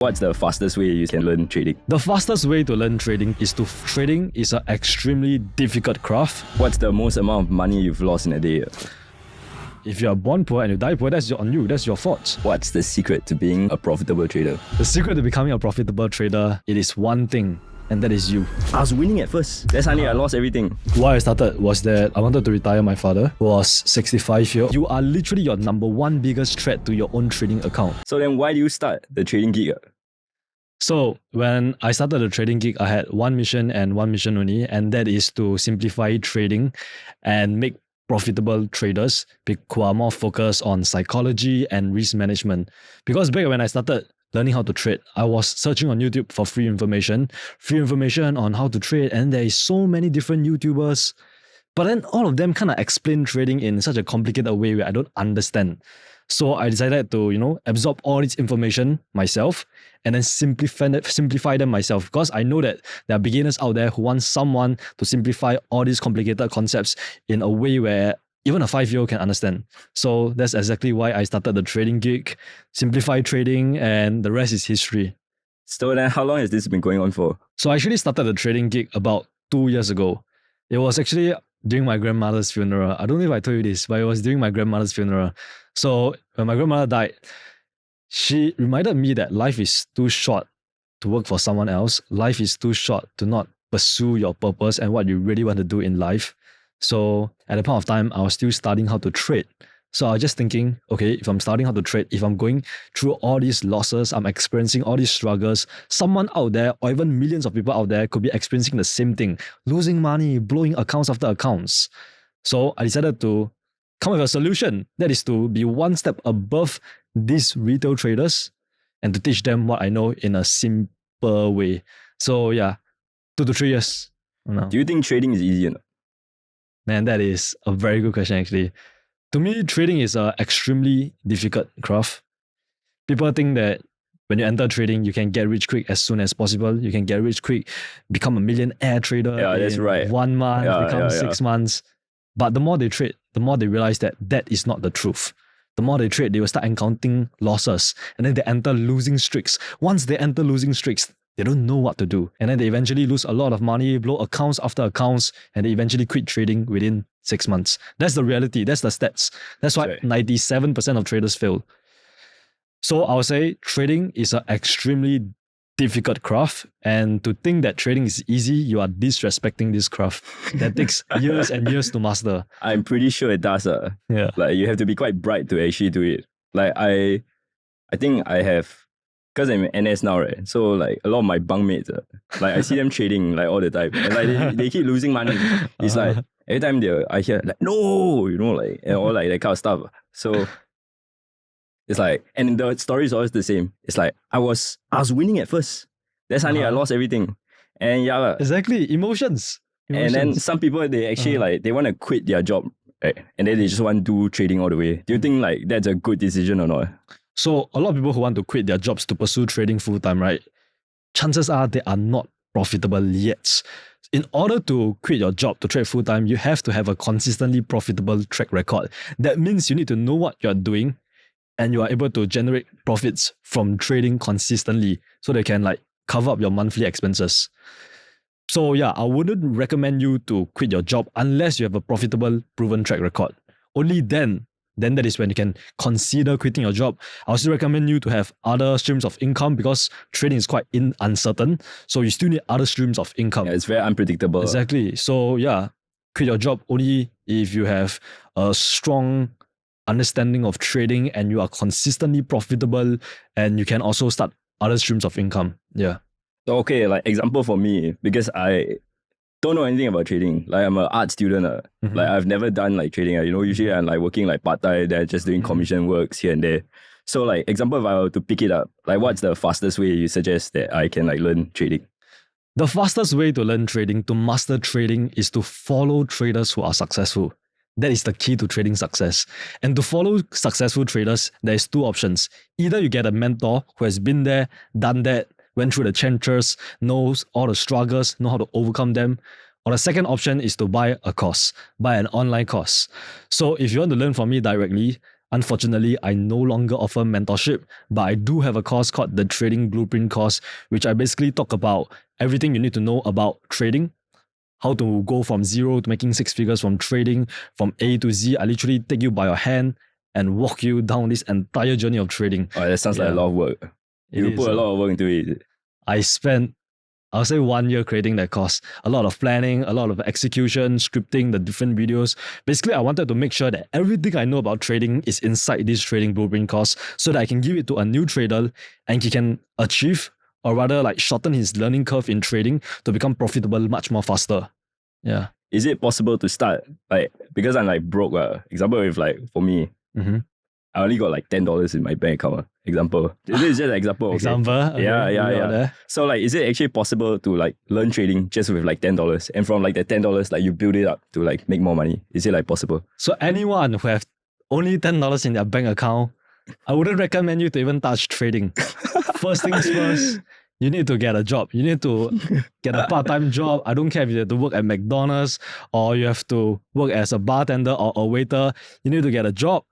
What's the fastest way you can learn trading? The fastest way to learn trading is trading is an extremely difficult craft. What's the most amount of money you've lost in a day? If you are born poor and you die poor, that's on you. That's your fault. What's the secret to being a profitable trader? The secret to becoming a profitable trader, it is one thing, and that is you. I was winning at first. Then suddenly I lost everything. Why I started was that I wanted to retire my father, who was 65 years old. You are literally your number one biggest threat to your own trading account. So then why do you start the Trading Geek? So when I started the Trading Geek, I had one mission and one mission only, and that is to simplify trading and make profitable traders who are more focused on psychology and risk management. Because back when I started learning how to trade, I was searching on YouTube for free information on how to trade, and there is so many different YouTubers. But then all of them kind of explain trading in such a complicated way where I don't understand. So I decided to, absorb all this information myself and then simplify them myself, because I know that there are beginners out there who want someone to simplify all these complicated concepts in a way where even a 5-year-old can understand. So that's exactly why I started the Trading Geek, simplify trading, and the rest is history. So then how long has this been going on for? So I actually started the Trading Geek about 2 years ago. It was actually during my grandmother's funeral. I don't know if I told you this, but it was during my grandmother's funeral. So when my grandmother died, she reminded me that life is too short to work for someone else. Life is too short to not pursue your purpose and what you really want to do in life. So at the point of time, I was still studying how to trade. So I was just thinking, okay, if I'm studying how to trade, if I'm going through all these losses, I'm experiencing all these struggles, someone out there or even millions of people out there could be experiencing the same thing, losing money, blowing accounts after accounts. So I decided to come up with a solution, that is to be one step above these retail traders and to teach them what I know in a simple way. So yeah, 2 to 3 years now. Do you think trading is easy enough? Man, that is a very good question actually. To me, trading is an extremely difficult craft. People think that when you enter trading, you can get rich quick as soon as possible. You can get rich quick, become a millionaire trader in 1 month, become 6 months. But the more they trade, the more they realize that that is not the truth. The more they trade, they will start encountering losses, and then they enter losing streaks. Once they enter losing streaks, they don't know what to do. And then they eventually lose a lot of money, blow accounts after accounts, and they eventually quit trading within 6 months. That's the reality. That's the stats. That's why 97% of traders fail. So I would say trading is an extremely difficult craft. And to think that trading is easy, you are disrespecting this craft that takes years and years to master. I'm pretty sure it does. Yeah. Like you have to be quite bright to actually do it. Like I think I have, because I'm in NS now, right? So like a lot of my bunkmates, like I see them trading like all the time, and like they keep losing money. It's like every time I hear like no, like and all like that kind of stuff. So it's like, and the story is always the same. It's like I was winning at first. Then suddenly I lost everything, and yeah, exactly, emotions. And then some people they actually like they want to quit their job, right? And then they just want to do trading all the way. Do you think like that's a good decision or not? So a lot of people who want to quit their jobs to pursue trading full-time, right? Chances are they are not profitable yet. In order to quit your job to trade full-time, you have to have a consistently profitable track record. That means you need to know what you're doing and you are able to generate profits from trading consistently so they can like cover up your monthly expenses. So yeah, I wouldn't recommend you to quit your job unless you have a profitable, proven track record. Only then that is when you can consider quitting your job. I also recommend you to have other streams of income because trading is quite uncertain. So you still need other streams of income. Yeah, it's very unpredictable. Exactly. So yeah, quit your job only if you have a strong understanding of trading and you are consistently profitable, and you can also start other streams of income. Yeah. So okay, like example for me, because I don't know anything about trading. Like I'm an art student. Like I've never done like trading. Usually I'm like working like part-time, then just doing commission works here and there. So like example, if I were to pick it up, like what's the fastest way you suggest that I can like learn trading? The fastest way to learn trading, to master trading, is to follow traders who are successful. That is the key to trading success. And to follow successful traders, there's 2 options. Either you get a mentor who has been there, done that, went through the trenches, knows all the struggles, know how to overcome them. Or the second option is to buy a course, buy an online course. So if you want to learn from me directly, Unfortunately, I no longer offer mentorship, but I do have a course called the Trading Blueprint course, which I basically talk about everything you need to know about trading, how to go from zero to making six figures from trading, from A to Z. I literally take you by your hand and walk you down this entire journey of trading. Oh, that sounds like a lot of work. You put a lot of work into it. I spent, I'll say 1 year creating that course. A lot of planning, a lot of execution, scripting the different videos. Basically, I wanted to make sure that everything I know about trading is inside this Trading Blueprint course so that I can give it to a new trader and he can achieve, or rather like shorten his learning curve in trading to become profitable much more faster. Yeah. Is it possible to start, like, because I'm like broke, example, if like for me, I only got like $10 in my bank account. Example. This is just an example. Okay? Example. Okay, yeah. So like, is it actually possible to like learn trading just with like $10, and from like that $10, like you build it up to like make more money? Is it like possible? So anyone who have only $10 in their bank account, I wouldn't recommend you to even touch trading. First things first, you need to get a job. You need to get a part-time job. I don't care if you have to work at McDonald's or you have to work as a bartender or a waiter. You need to get a job,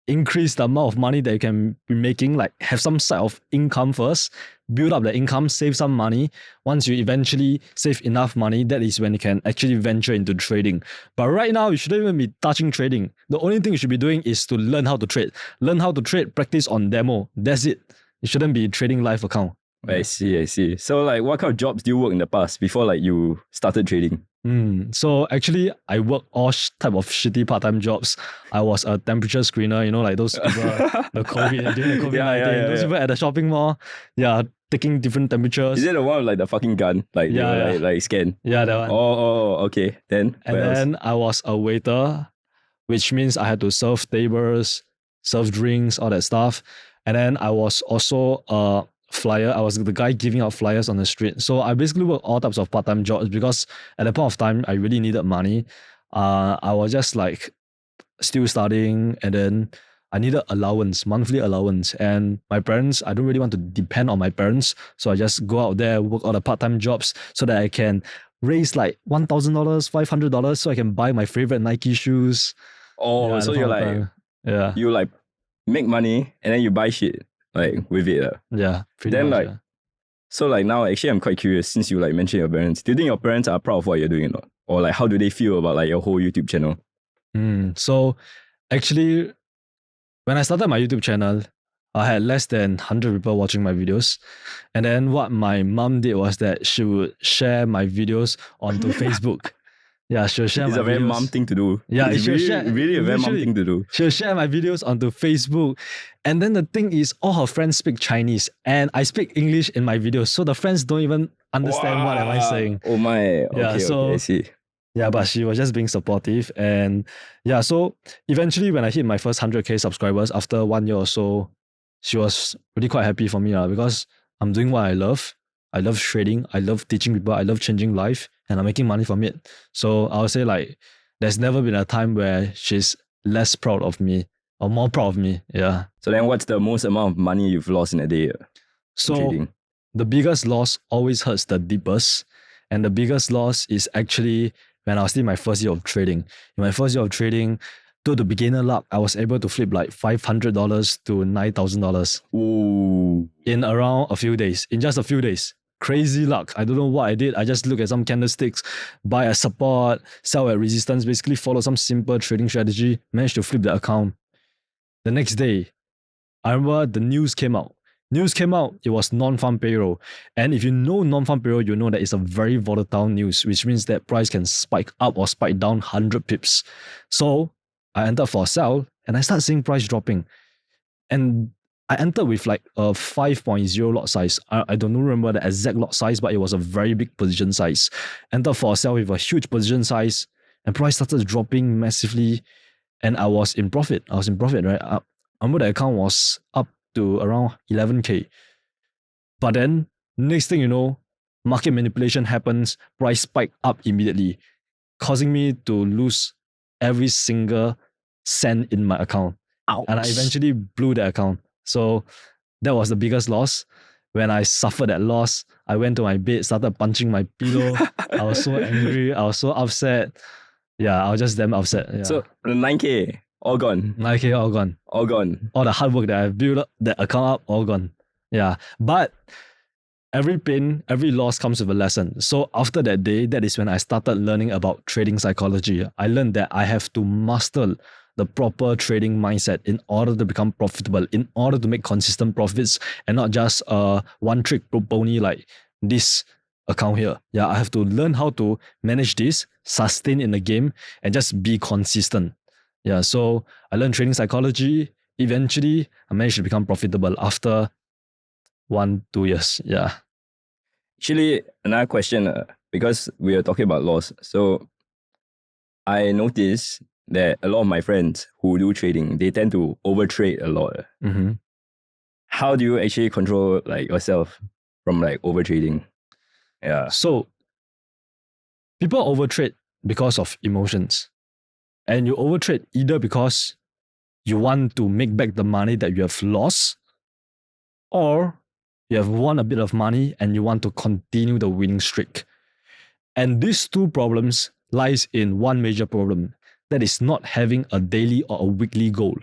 increase the amount of money that you can be making, like have some side of income first, build up the income, save some money. Once you eventually save enough money, that is when you can actually venture into trading. But right now, you shouldn't even be touching trading. The only thing you should be doing is to learn how to trade. Learn how to trade, practice on demo. That's it. You shouldn't be trading live account. I see. So like, what kind of jobs do you work in the past before like you started trading? So actually, I work all type of shitty part-time jobs. I was a temperature screener, you know, like those people, the COVID, during the COVID-19, those people at the shopping mall, taking different temperatures. Is it the one with like the fucking gun? Like, like scan? Yeah, that one. Oh, okay. Then I was a waiter, which means I had to serve tables, serve drinks, all that stuff. And then I was also a flyer. I was the guy giving out flyers on the street. So I basically worked all types of part-time jobs because at that point of time, I really needed money. I was just like still studying, and then I needed allowance, monthly allowance. And my parents, I don't really want to depend on my parents. So I just go out there, work all the part-time jobs so that I can raise like $1,000, $500 so I can buy my favorite Nike shoes. Oh, so you're like, you like make money and then you buy shit like with it. Yeah, pretty then much, like, so like now actually I'm quite curious, since you like mentioned your parents, do you think your parents are proud of what you're doing or not? Or like, how do they feel about like your whole YouTube channel? So actually, when I started my YouTube channel, I had less than 100 people watching my videos. And then what my mom did was that she would share my videos onto Facebook. Yeah, she'll share my videos. It's a very mom thing to do. Yeah, it's really a very mom thing to do. She'll share my videos onto Facebook. And then the thing is, all her friends speak Chinese and I speak English in my videos. So the friends don't even understand what am I saying. Oh my. Okay, I see. Yeah, but she was just being supportive. And yeah, so eventually when I hit my first 100K subscribers after 1 year or so, she was really quite happy for me because I'm doing what I love. I love trading. I love teaching people. I love changing life, and I'm making money from it. So I would say like, there's never been a time where she's less proud of me or more proud of me. Yeah. So then what's the most amount of money you've lost in a day? So trading? The biggest loss always hurts the deepest. And the biggest loss is actually when I was still in my first year of trading. In my first year of trading, due to beginner luck, I was able to flip like $500 to $9,000. Ooh. In around a few days. In just a few days. Crazy luck. I don't know what I did. I just look at some candlesticks, buy a support, sell at resistance, basically follow some simple trading strategy, managed to flip the account. The next day, I remember the news came out. It was non-farm payroll. And if you know non-farm payroll, you know that it's a very volatile news, which means that price can spike up or spike down 100 pips. So I entered for a sell and I start seeing price dropping. And I entered with like a 5.0 lot size. I don't remember the exact lot size, but it was a very big position size. Entered for a sell with a huge position size and price started dropping massively. And I was in profit. Right? I remember the account was up to around 11K. But then next thing you know, market manipulation happens, price spike up immediately, causing me to lose every single cent in my account. Ouch. And I eventually blew the account. So that was the biggest loss. When I suffered that loss, I went to my bed, started punching my pillow. I was so angry. I was so upset. Yeah, I was just damn upset. Yeah. So 9K. All gone. 9K all gone. All gone. All the hard work that I've built up, that account up, all gone. Yeah. But every pain, every loss comes with a lesson. So after that day, that is when I started learning about trading psychology. I learned that I have to master the proper trading mindset in order to become profitable, in order to make consistent profits and not just a one trick pony like this account here. Yeah, I have to learn how to manage this, sustain in the game, and just be consistent. Yeah, so I learned trading psychology. Eventually, I managed to become profitable after 1-2 years. Yeah. Actually, another question, because we are talking about loss. So I noticed that a lot of my friends who do trading, they tend to overtrade a lot. Mm-hmm. How do you actually control like yourself from like overtrading? Yeah. So people overtrade because of emotions. And you overtrade either because you want to make back the money that you have lost, or you have won a bit of money and you want to continue the winning streak. And these two problems lies in one major problem, that is not having a daily or a weekly goal.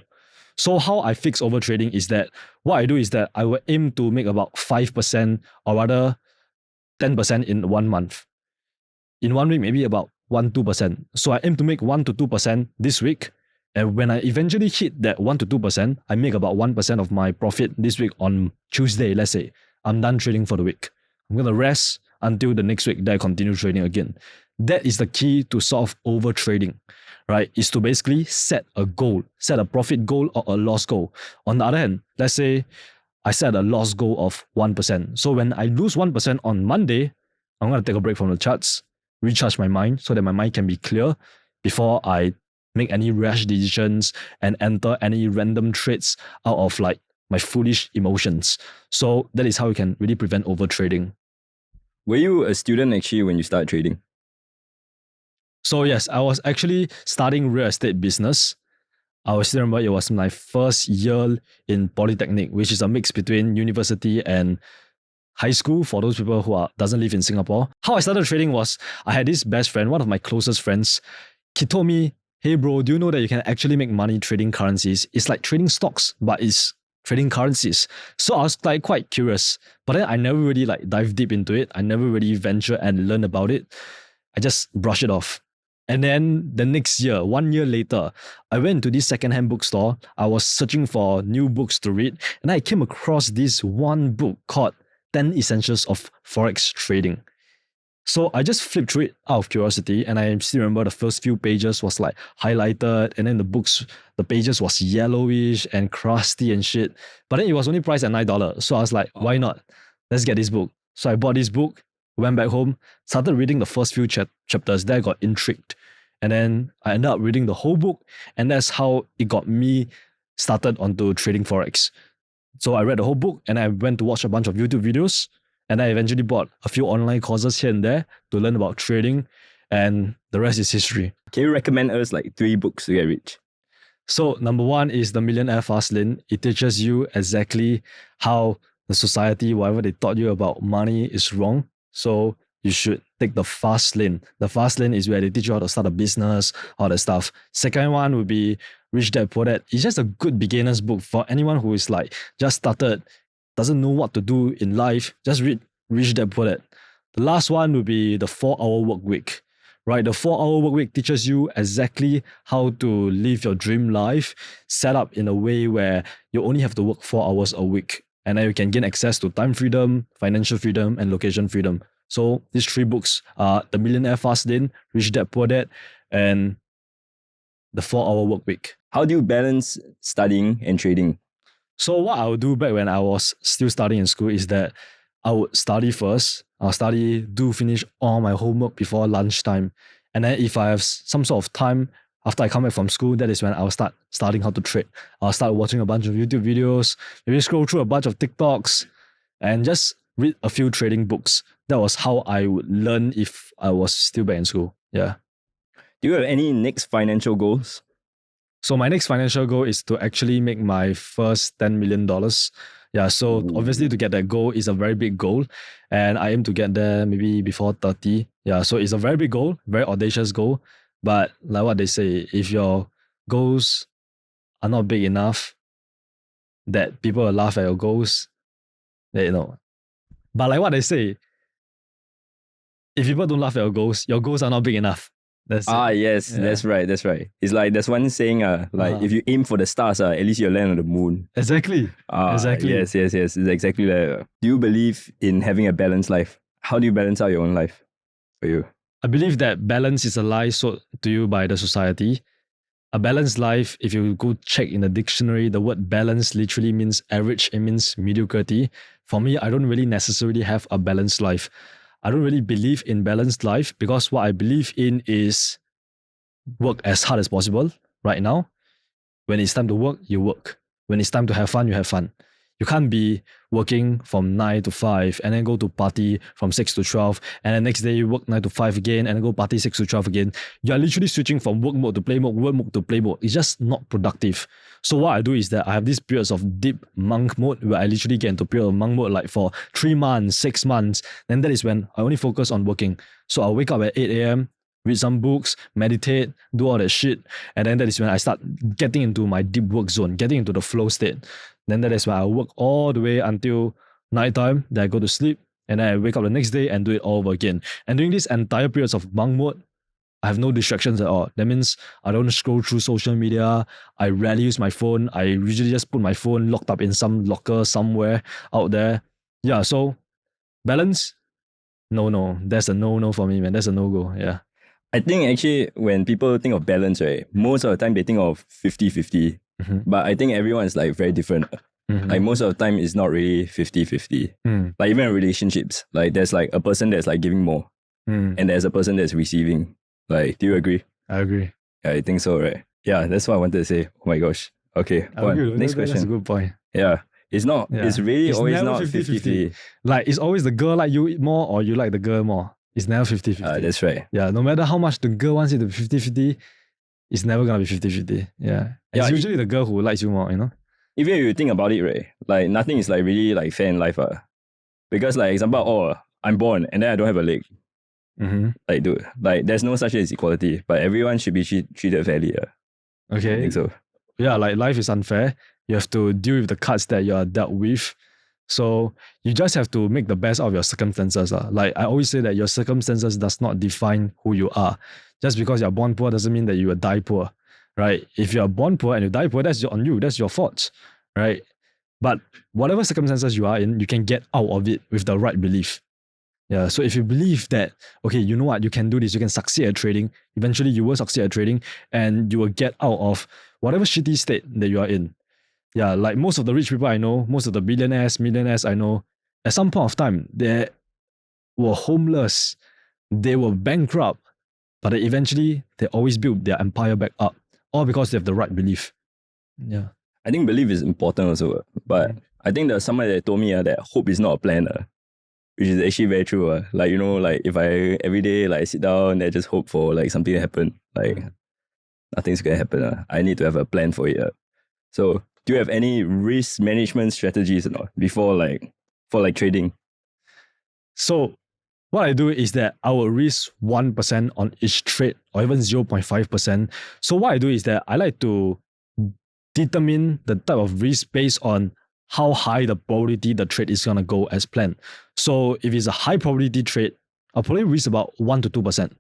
So how I fix overtrading is that what I do is that I will aim to make about 5% or rather 10% in 1 month. In 1 week, maybe about 1-2%. So I aim to make 1-2% this week. And when I eventually hit that 1-2%, I make about 1% of my profit this week on Tuesday, let's say. I'm done trading for the week. I'm going to rest until the next week, then I continue trading again. That is the key to solve overtrading, right? Is to basically set a goal, set a profit goal or a loss goal. On the other hand, let's say I set a loss goal of 1%. So when I lose 1% on Monday, I'm going to take a break from the charts, recharge my mind so that my mind can be clear before I make any rash decisions and enter any random trades out of like my foolish emotions. So that is how you can really prevent overtrading. Were you a student actually when you started trading? So yes, I was actually studying real estate business. I still remember it was my first year in Polytechnic, which is a mix between university and high school for those people who doesn't live in Singapore. How I started trading was I had this best friend, one of my closest friends. He told me, hey bro, do you know that you can actually make money trading currencies? It's like trading stocks, but it's trading currencies. So I was like quite curious, but then I never really like dive deep into it. I never really venture and learn about it. I just brush it off. And then the next year, 1 year later, I went to this secondhand bookstore. I was searching for new books to read, and I came across this one book called 10 Essentials of Forex Trading. So I just flipped through it out of curiosity, and I still remember the first few pages was like highlighted, and then the pages was yellowish and crusty and shit. But then it was only priced at $9. So I was like, why not? Let's get this book. So I bought this book, went back home, started reading the first few chapters. Then I got intrigued. And then I ended up reading the whole book. And that's how it got me started onto trading Forex. So I read the whole book and I went to watch a bunch of YouTube videos. And I eventually bought a few online courses here and there to learn about trading. And the rest is history. Can you recommend us like 3 books to get rich? So number 1 is The Millionaire Fast Lane. It teaches you exactly how the society, whatever they taught you about money is wrong. So you should take the fast lane. The fast lane is where they teach you how to start a business, all that stuff. Second one would be Rich Dad Poor Dad. It's just a good beginner's book for anyone who is like just started, doesn't know what to do in life. Just read Rich Dad Poor Dad. The last one would be The 4-Hour Work Week. Right, the 4-Hour Work Week teaches you exactly how to live your dream life, set up in a way where you only have to work 4 hours a week. And then you can gain access to time freedom, financial freedom, and location freedom. So these 3 books are The Millionaire Fast Lane, Rich Dad Poor Dad, and The 4-Hour Work Week. How do you balance studying and trading? So what I would do back when I was still studying in school is that I would study first. I'll finish all my homework before lunchtime. And then if I have some sort of time after I come back from school, that is when I'll start studying how to trade. I'll start watching a bunch of YouTube videos, maybe scroll through a bunch of TikToks, and just read a few trading books. That was how I would learn if I was still back in school. Yeah. Do you have any next financial goals? So my next financial goal is to actually make my first $10 million. Yeah, so obviously to get that goal is a very big goal. And I aim to get there maybe before 30. Yeah, so it's a very big goal, very audacious goal. But like what they say, if your goals are not big enough that people will laugh at your goals, then, But like what they say, if people don't laugh at your goals are not big enough. That's it. Yes, Yeah. that's right. It's like there's one saying, like Uh-huh. if you aim for the stars, at least you'll land on the moon. Exactly. Exactly. Yes. It's exactly that. Do you believe in having a balanced life? How do you balance out your own life for you? I believe that balance is a lie sold to you by the society. A balanced life, if you go check in the dictionary, the word balance literally means average, it means mediocrity. For me, I don't really necessarily have a balanced life. I don't really believe in balanced life because what I believe in is work as hard as possible right now. When it's time to work, you work. When it's time to have fun, you have fun. You can't be working from 9 to 5 and then go to party from 6 to 12 and then next day you work 9 to 5 again and then go party 6 to 12 again. You are literally switching from work mode to play mode, work mode to play mode. It's just not productive. So what I do is that I have these periods of deep monk mode where I literally get into period of monk mode like for 3 months, 6 months. Then that is when I only focus on working. So I'll wake up at 8 a.m., read some books, meditate, do all that shit. And then that is when I start getting into my deep work zone, getting into the flow state. Then that is when I work all the way until nighttime. Then I go to sleep. And then I wake up the next day and do it all over again. And during these entire periods of monk mode, I have no distractions at all. That means I don't scroll through social media. I rarely use my phone. I usually just put my phone locked up in some locker somewhere out there. Yeah, so balance? No. That's a no for me, man. That's a no-go. Yeah. I think actually when people think of balance, right, most of the time they think of 50-50. Mm-hmm. But I think everyone is like very different. Mm-hmm. Like most of the time it's not really 50-50. Like even in relationships, like there's like a person that's like giving more and there's a person that's receiving. Like, do you agree? I agree. Yeah, I think so, right? Yeah, that's what I wanted to say. Oh my gosh. Okay, I agree. next That's a question. good point. Yeah, it's not, Yeah. it's really It's always never not 50-50. 50-50. Like, it's always the girl like you more or you like the girl more. It's never 50-50. That's right. Yeah, no matter how much the girl wants it to be 50-50, it's never gonna be 50-50. Yeah. It's usually the girl who likes you more, Even if you think about it, right, like nothing is like really like fair in life. Because like example, I'm born and then I don't have a leg. Mm-hmm. Like dude, like there's no such thing as equality, but everyone should be treated fairly. I Okay. think so. Yeah, like life is unfair. You have to deal with the cards that you are dealt with. So you just have to make the best out of your circumstances. Like I always say that your circumstances does not define who you are. Just because you're born poor doesn't mean that you will die poor, right? If you're born poor and you die poor, that's on you. That's your fault, right? But whatever circumstances you are in, you can get out of it with the right belief. Yeah. So if you believe that, okay, you know what, you can do this, you can succeed at trading, eventually you will succeed at trading and you will get out of whatever shitty state that you are in. Yeah, like most of the rich people I know, most of the billionaires, millionaires I know, at some point of time, they were homeless, they were bankrupt, but eventually they always built their empire back up, all because they have the right belief. Yeah. I think belief is important also, but I think there's somebody that told me that hope is not a plan, which is actually very true. Like, like if I every day like sit down and I just hope for like something to happen, like nothing's gonna happen. I need to have a plan for it. So do you have any risk management strategies or not before for trading? So what I do is that I will risk 1% on each trade or even 0.5%. So what I do is that I like to determine the type of risk based on how high the probability the trade is going to go as planned. So if it's a high probability trade, I'll probably risk about 1 to 2%.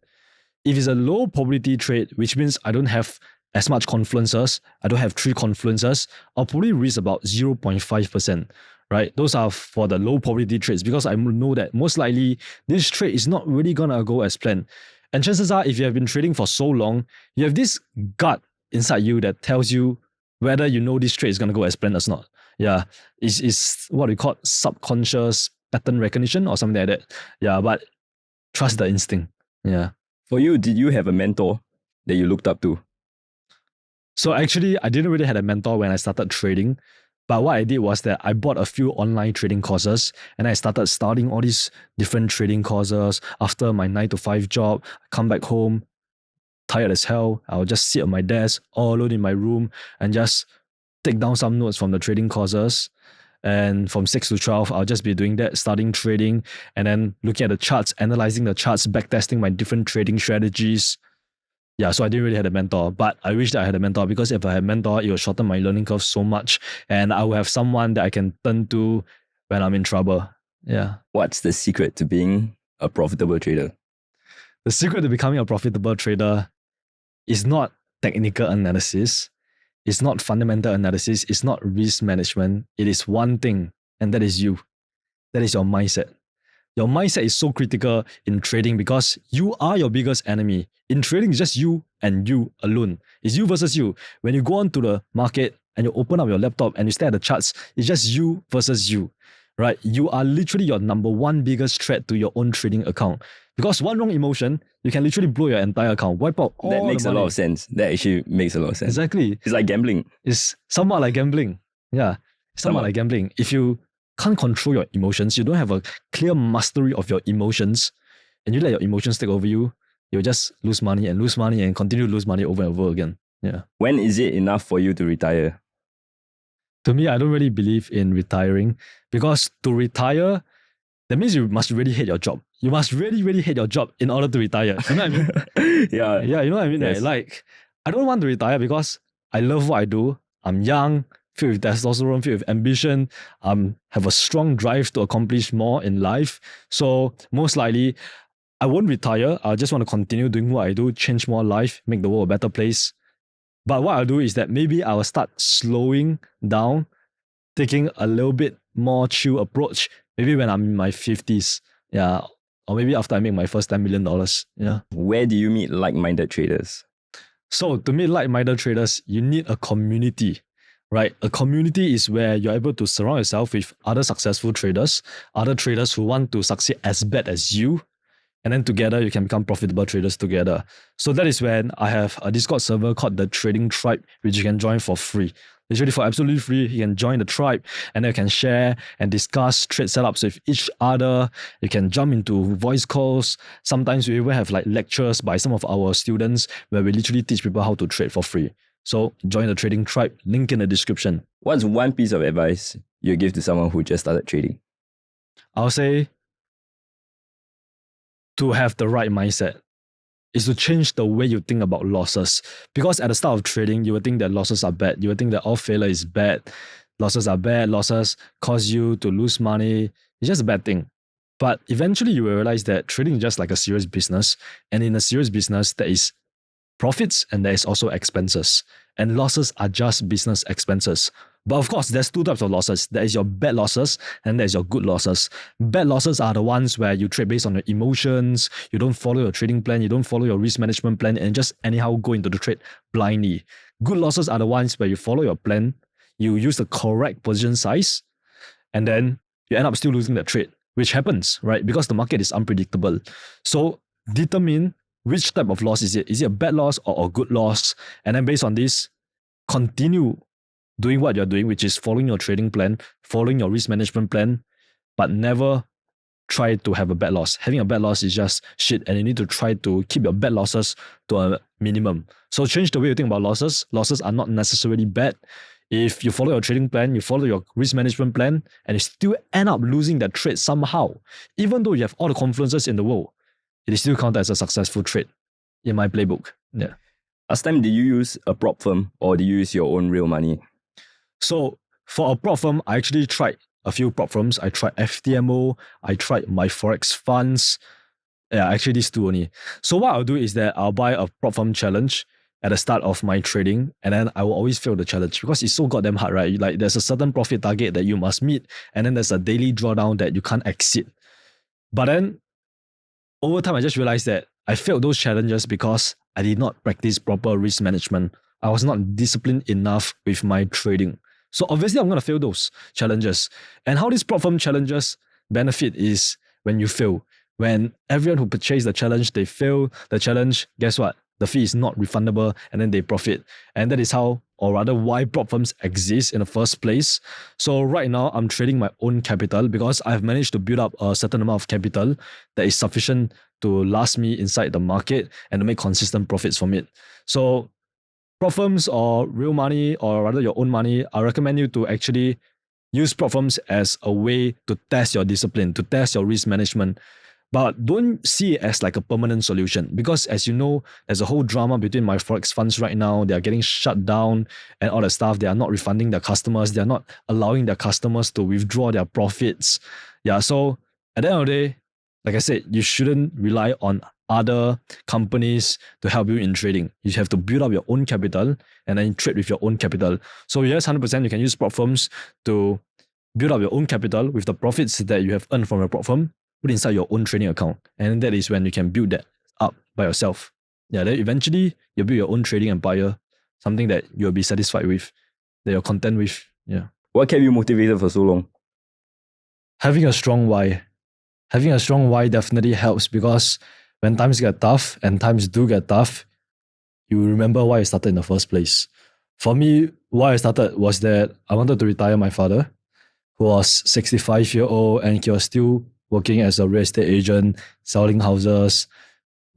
If it's a low probability trade, which means I don't have as much confluences, I don't have 3 confluences, I'll probably risk about 0.5%, right? Those are for the low probability trades because I know that most likely this trade is not really going to go as planned. And chances are, if you have been trading for so long, you have this gut inside you that tells you whether you know this trade is going to go as planned or not. Yeah, it's what we call subconscious pattern recognition or something like that. Yeah, but trust the instinct. Yeah. For you, did you have a mentor that you looked up to? So actually, I didn't really have a mentor when I started trading. But what I did was that I bought a few online trading courses and I started studying all these different trading courses. After my 9 to 5 job, I come back home, tired as hell. I'll just sit at my desk all alone in my room and just take down some notes from the trading courses. And from 6 to 12, I'll just be doing that, studying trading and then looking at the charts, analyzing the charts, backtesting my different trading strategies. yeah, so I didn't really have a mentor, but I wish that I had a mentor, because if I had a mentor, it would shorten my learning curve so much, and I would have someone that I can turn to when I'm in trouble. Yeah. What's the secret to being a profitable trader? The secret to becoming a profitable trader is not technical analysis, it's not fundamental analysis, it's not risk management. It is one thing, and that is you. That is your mindset. Your mindset is so critical in trading because you are your biggest enemy. In trading, it's just you and you alone. It's you versus you. When you go onto the market and you open up your laptop and you stare at the charts, it's just you versus you, right? You are literally your number one biggest threat to your own trading account. Because one wrong emotion, you can literally blow your entire account, wipe out all the money. That makes a lot of sense. That actually makes a lot of sense. Exactly. It's like gambling. It's somewhat like gambling. Yeah. Somewhat like gambling. If you can't control your emotions, you don't have a clear mastery of your emotions, and you let your emotions take over you, you'll just lose money and continue to lose money over and over again. Yeah. When is it enough for you to retire? To me, I don't really believe in retiring, because to retire, that means you must really hate your job. You must really, really hate your job in order to retire. You know what I mean? Yeah. Yeah, you know what I mean? Yes. Right? Like, I don't want to retire because I love what I do. I'm young, filled with testosterone, filled with ambition, have a strong drive to accomplish more in life. So most likely, I won't retire. I just want to continue doing what I do, change more life, make the world a better place. But what I'll do is that maybe I will start slowing down, taking a little bit more chill approach, maybe when I'm in my 50s. Yeah. Or maybe after I make my first $10 million. Yeah. Where do you meet like-minded traders? So to meet like-minded traders, you need a community, right? A community is where you're able to surround yourself with other successful traders, other traders who want to succeed as bad as you. And then together you can become profitable traders together. So that is when I have a Discord server called the Trading Tribe, which you can join for free. Literally for absolutely free, you can join the tribe and then you can share and discuss trade setups with each other. You can jump into voice calls. Sometimes we even have like lectures by some of our students where we literally teach people how to trade for free. So join the Trading Tribe, link in the description. What's one piece of advice you give to someone who just started trading? I'll say to have the right mindset is to change the way you think about losses. Because at the start of trading, you would think that losses are bad. You would think that all failure is bad. Losses are bad. Losses cause you to lose money. It's just a bad thing. But eventually you will realize that trading is just like a serious business. And in a serious business, there is profits and there is also expenses. And losses are just business expenses. But of course, there's two types of losses. There is your bad losses and there's your good losses. Bad losses are the ones where you trade based on your emotions, you don't follow your trading plan, you don't follow your risk management plan, and just anyhow go into the trade blindly. Good losses are the ones where you follow your plan, you use the correct position size, and then you end up still losing that trade, which happens, right? Because the market is unpredictable. So determine which type of loss is it. Is it a bad loss or a good loss? And then based on this, continue doing what you're doing, which is following your trading plan, following your risk management plan, but never try to have a bad loss. Having a bad loss is just shit, and you need to try to keep your bad losses to a minimum. So change the way you think about losses. Losses are not necessarily bad. If you follow your trading plan, you follow your risk management plan, and you still end up losing that trade somehow, even though you have all the confluences in the world, it is still counted as a successful trade in my playbook. Yeah. Last time, did you use a prop firm or did you use your own real money? So for a prop firm, I actually tried a few prop firms. I tried FTMO, I tried my Forex funds. Yeah, actually these two only. So what I'll do is that I'll buy a prop firm challenge at the start of my trading, and then I will always fail the challenge because it's so goddamn hard, right? Like there's a certain profit target that you must meet, and then there's a daily drawdown that you can't exceed. But then over time, I just realized that I failed those challenges because I did not practice proper risk management. I was not disciplined enough with my trading. So obviously, I'm going to fail those challenges. And how these prop firm challenges benefit is when you fail. When everyone who purchased the challenge, they fail the challenge, guess what? The fee is not refundable and then they profit. And that is how, or rather why prop firms exist in the first place. So right now, I'm trading my own capital because I've managed to build up a certain amount of capital that is sufficient to last me inside the market and to make consistent profits from it. So prop firms or real money, or rather your own money, I recommend you to actually use prop firms as a way to test your discipline, to test your risk management. But don't see it as like a permanent solution, because as you know, there's a whole drama between my Forex funds right now. They are getting shut down and all that stuff. They are not refunding their customers. They are not allowing their customers to withdraw their profits. Yeah, so at the end of the day, like I said, you shouldn't rely on other companies to help you in trading. You have to build up your own capital and then trade with your own capital. So yes, 100% you can use prop firms to build up your own capital with the profits that you have earned from your prop firm, put inside your own trading account. And that is when you can build that up by yourself. Yeah, then eventually you build your own trading empire, something that you'll be satisfied with, that you're content with. Yeah. What kept you motivated for so long? Having a strong why. Having a strong why definitely helps, because when times get tough, and times do get tough, you remember why you started in the first place. For me, why I started was that I wanted to retire my father, who was 65-year-old, and he was still working as a real estate agent, selling houses,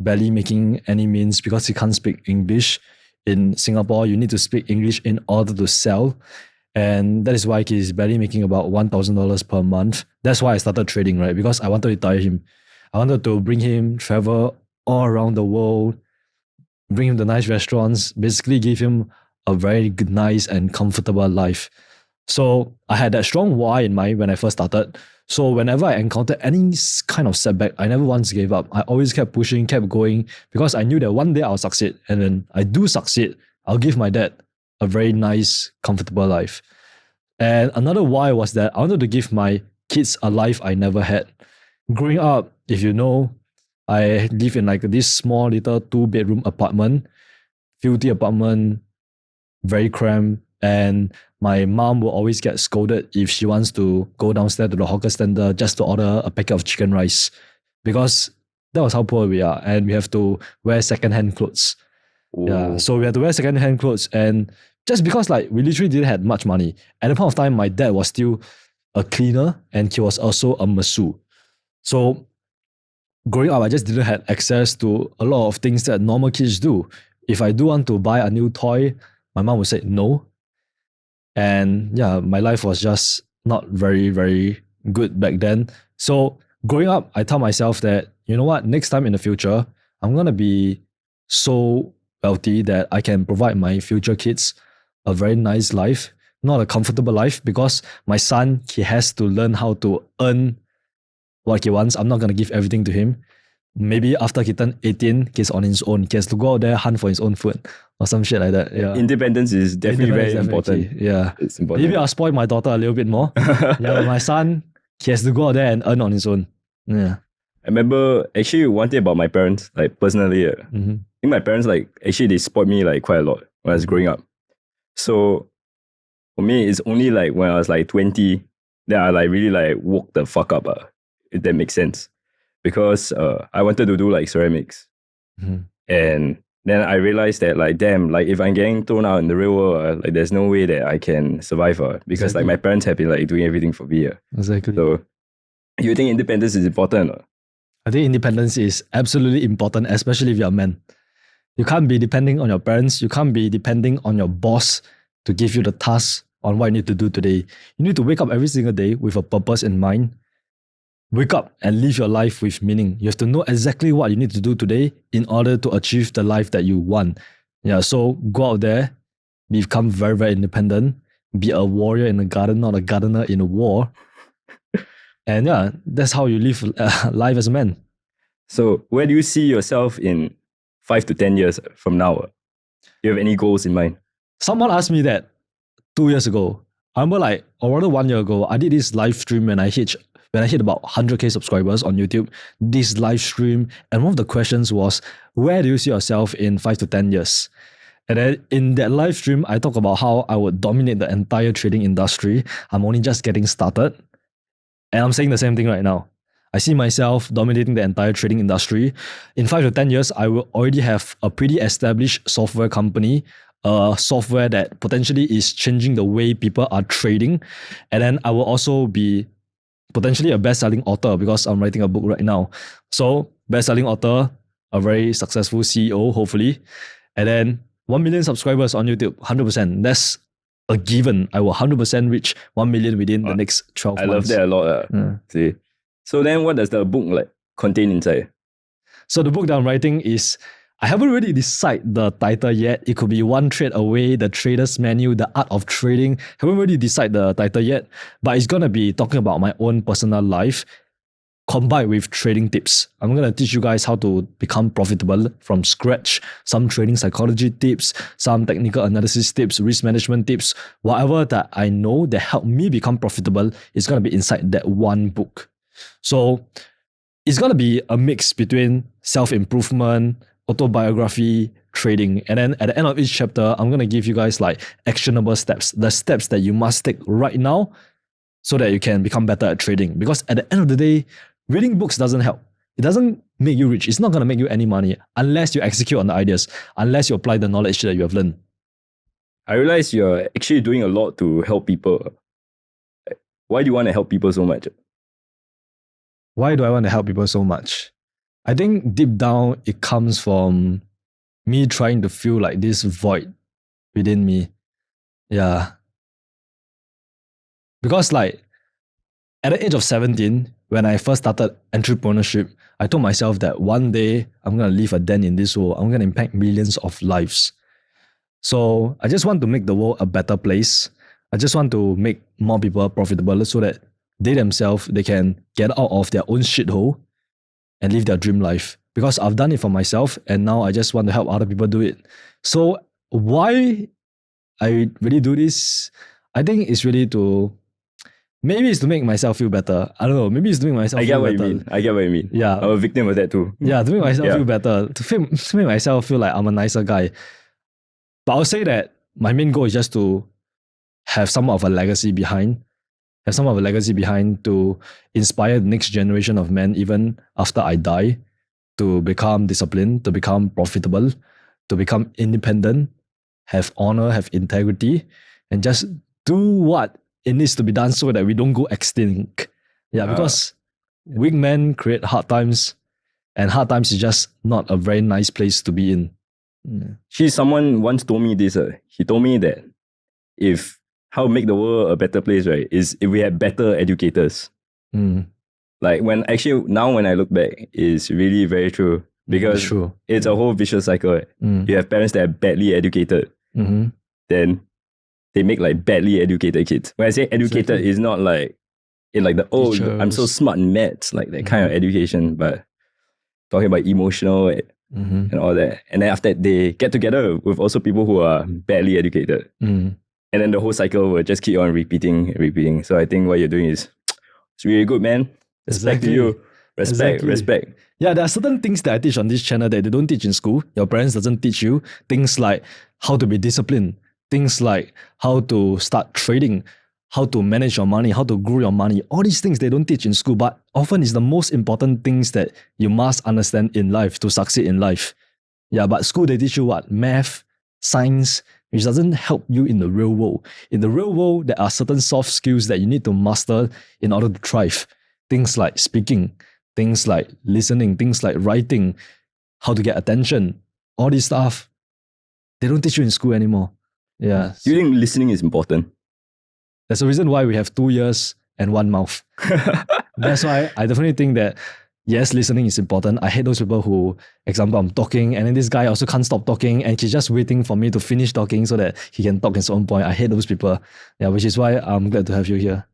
barely making any means because he can't speak English. In Singapore, you need to speak English in order to sell. And that is why he's barely making about $1,000 per month. That's why I started trading, right? Because I wanted to retire him. I wanted to bring him travel all around the world, bring him to nice restaurants, basically give him a very good, nice and comfortable life. So I had that strong why in mind when I first started. So whenever I encountered any kind of setback, I never once gave up. I always kept pushing, kept going, because I knew that one day I'll succeed. And when I do succeed, I'll give my dad a very nice, comfortable life. And another why was that I wanted to give my kids a life I never had. Growing up, if you know, I live in like this small little 2-bedroom apartment, filthy apartment, very cramped, and my mom will always get scolded if she wants to go downstairs to the hawker center just to order a packet of chicken rice, because that was how poor we are, and we have to wear second-hand clothes. Ooh. Yeah, so we had to wear second-hand clothes, and just because like we literally didn't have much money. At the point of time, my dad was still a cleaner and he was also a masseur. So growing up, I just didn't have access to a lot of things that normal kids do. If I do want to buy a new toy, my mom would say no. And yeah, my life was just not very, very good back then. So growing up, I tell myself that, you know what, next time in the future, I'm going to be so wealthy that I can provide my future kids a very nice life, not a comfortable life, because my son, he has to learn how to earn what he wants. I'm not going to give everything to him. Maybe after he turned 18, he's on his own. He has to go out there, hunt for his own food or some shit like that. Yeah. Independence is definitely very important. Key. Yeah. It's important. Maybe I'll spoil my daughter a little bit more. Yeah, but my son, he has to go out there and earn on his own. Yeah. I remember actually one thing about my parents, like personally, I think my parents actually they spoiled me like quite a lot when I was growing up. So for me, it's only like when I was like 20 that I like really like woke the fuck up, if that makes sense. Because I wanted to do like ceramics. And then I realized that like, damn, like if I'm getting thrown out in the real world, like there's no way that I can survive. Because like my parents have been like doing everything for me. Exactly. So you think independence is important? I think independence is absolutely important, especially if you're a man. You can't be depending on your parents. You can't be depending on your boss to give you the task on what you need to do today. You need to wake up every single day with a purpose in mind. Wake up and live your life with meaning. You have to know exactly what you need to do today in order to achieve the life that you want. Yeah, so go out there, become very, very independent, be a warrior in the garden, not a gardener in a war. And yeah, that's how you live life as a man. So where do you see yourself in 5 to 10 years from now? Do you have any goals in mind? Someone asked me that 2 years ago. I remember like, or rather 1 year ago, I did this live stream when I hit about 100k subscribers on YouTube, this live stream, and one of the questions was, where do you see yourself in 5 to 10 years? And then in that live stream, I talk about how I would dominate the entire trading industry. I'm only just getting started. And I'm saying the same thing right now. I see myself dominating the entire trading industry. In 5 to 10 years, I will already have a pretty established software company, a software that potentially is changing the way people are trading. And then I will also be potentially a best-selling author because I'm writing a book right now. So best-selling author, a very successful CEO, hopefully. And then 1 million subscribers on YouTube, 100%. That's a given. I will 100% reach 1 million within the next 12 months. I love that a lot. See. So then what does the book contained inside? So the book that I'm writing is, I haven't really decided the title yet. It could be One Trade Away, The Trader's Menu, The Art of Trading. Haven't really decided the title yet, but it's going to be talking about my own personal life combined with trading tips. I'm going to teach you guys how to become profitable from scratch, some trading psychology tips, some technical analysis tips, risk management tips, whatever that I know that helped me become profitable is going to be inside that one book. So it's going to be a mix between self-improvement, autobiography, trading. And then at the end of each chapter, I'm going to give you guys like actionable steps, the steps that you must take right now so that you can become better at trading. Because at the end of the day, reading books doesn't help. It doesn't make you rich. It's not going to make you any money unless you execute on the ideas, unless you apply the knowledge that you have learned. I realize you're actually doing a lot to help people. Why do you want to help people so much? Why do I want to help people so much? I think deep down, it comes from me trying to feel like this void within me. Yeah. Because like at the age of 17, when I first started entrepreneurship, I told myself that one day I'm going to leave a dent in this world. I'm going to impact millions of lives. So I just want to make the world a better place. I just want to make more people profitable so that they themselves, they can get out of their own shithole and live their dream life. Because I've done it for myself and now I just want to help other people do it. So why I really do this? I think it's really to, maybe it's to make myself feel better. I don't know. Maybe it's to make myself feel better. I get what you mean. Yeah. I'm a victim of that too. Yeah, to make myself feel better. To make myself feel like I'm a nicer guy. But I'll say that my main goal is just to have some of a legacy behind. Have some of a legacy behind to inspire the next generation of men even after I die to become disciplined, to become profitable, to become independent, have honor, have integrity, and just do what it needs to be done so that we don't go extinct. Yeah, because weak men create hard times, and hard times is just not a very nice place to be in. Yeah. Someone once told me this. He told me that how to make the world a better place, right, is if we had better educators. Like when I look back, it's really very true. Because it's a whole vicious cycle. Right? You have parents that are badly educated. Then they make like badly educated kids. When I say educated, it's not like in like the teachers. I'm so smart in maths, like that kind of education, but talking about emotional and all that. And then after that, they get together with also people who are badly educated. And then the whole cycle will just keep on repeating. So I think what you're doing is it's really good, man. Respect to you. Respect. Yeah, there are certain things that I teach on this channel that they don't teach in school. Your parents doesn't teach you. Things like how to be disciplined. Things like how to start trading. How to manage your money. How to grow your money. All these things they don't teach in school, but often it's the most important things that you must understand in life to succeed in life. Yeah, but school they teach you what? Math, science, which doesn't help you in the real world. In the real world, there are certain soft skills that you need to master in order to thrive. Things like speaking, things like listening, things like writing, how to get attention, all this stuff, they don't teach you in school anymore. Yeah. Do you think listening is important? That's the reason why we have 2 ears and 1 mouth. That's why I definitely think that yes, listening is important. I hate those people who, example, I'm talking and then this guy also can't stop talking and he's just waiting for me to finish talking so that he can talk his own point. I hate those people. Yeah, which is why I'm glad to have you here.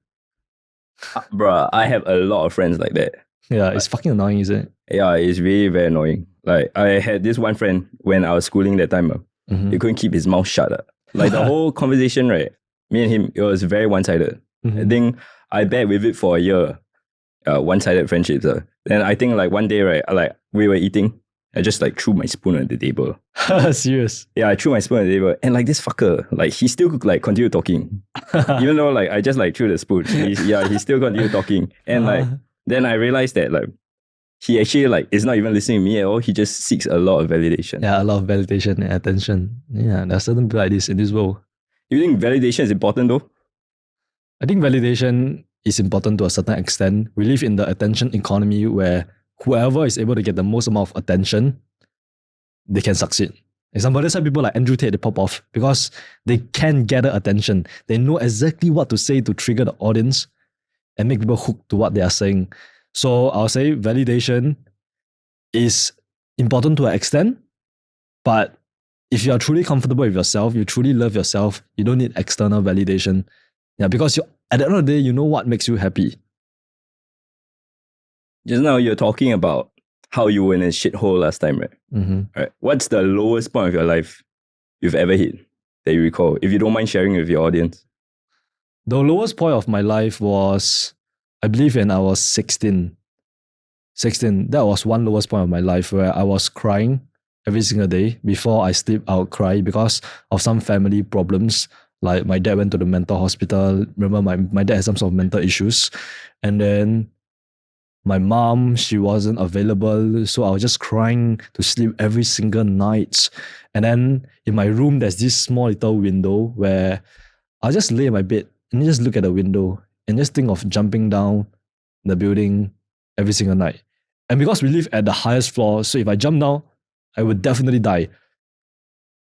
Bruh, I have a lot of friends like that. Yeah, it's fucking annoying, isn't it? Yeah, it's really very annoying. Like I had this one friend when I was schooling that time. He couldn't keep his mouth shut. Like the whole conversation, right? Me and him, it was very one-sided. I think I bet with it for a year. One-sided friendships. Then I think like one day, right, we were eating. I just like threw my spoon on the table. Serious? Yeah, I threw my spoon on the table. And like this fucker, like he still like continued talking. Even though like I just like threw the spoon. He still continued talking. And like then I realized that like he actually like is not even listening to me at all. He just seeks a lot of validation. Yeah, a lot of validation and attention. Yeah, there are certain people like this in this world. You think validation is important though? I think validation is important to a certain extent. We live in the attention economy where whoever is able to get the most amount of attention, they can succeed. Example, that's why people like Andrew Tate, they pop off because they can gather attention. They know exactly what to say to trigger the audience and make people hooked to what they are saying. So I'll say validation is important to an extent, but if you are truly comfortable with yourself, you truly love yourself, you don't need external validation. Yeah, because at the end of the day, you know what makes you happy. Just now you're talking about how you were in a shithole last time, right? Mm-hmm. Right. What's the lowest point of your life you've ever hit that you recall? If you don't mind sharing with your audience. The lowest point of my life was, I believe, when I was 16. 16, that was one lowest point of my life where I was crying every single day. Before I sleep, I would cry because of some family problems. Like my dad went to the mental hospital. Remember, my dad had some sort of mental issues. And then my mom, she wasn't available. So I was just crying to sleep every single night. And then in my room, there's this small little window where I'll just lay in my bed and just look at the window and just think of jumping down the building every single night. And because we live at the highest floor, so if I jump down, I would definitely die.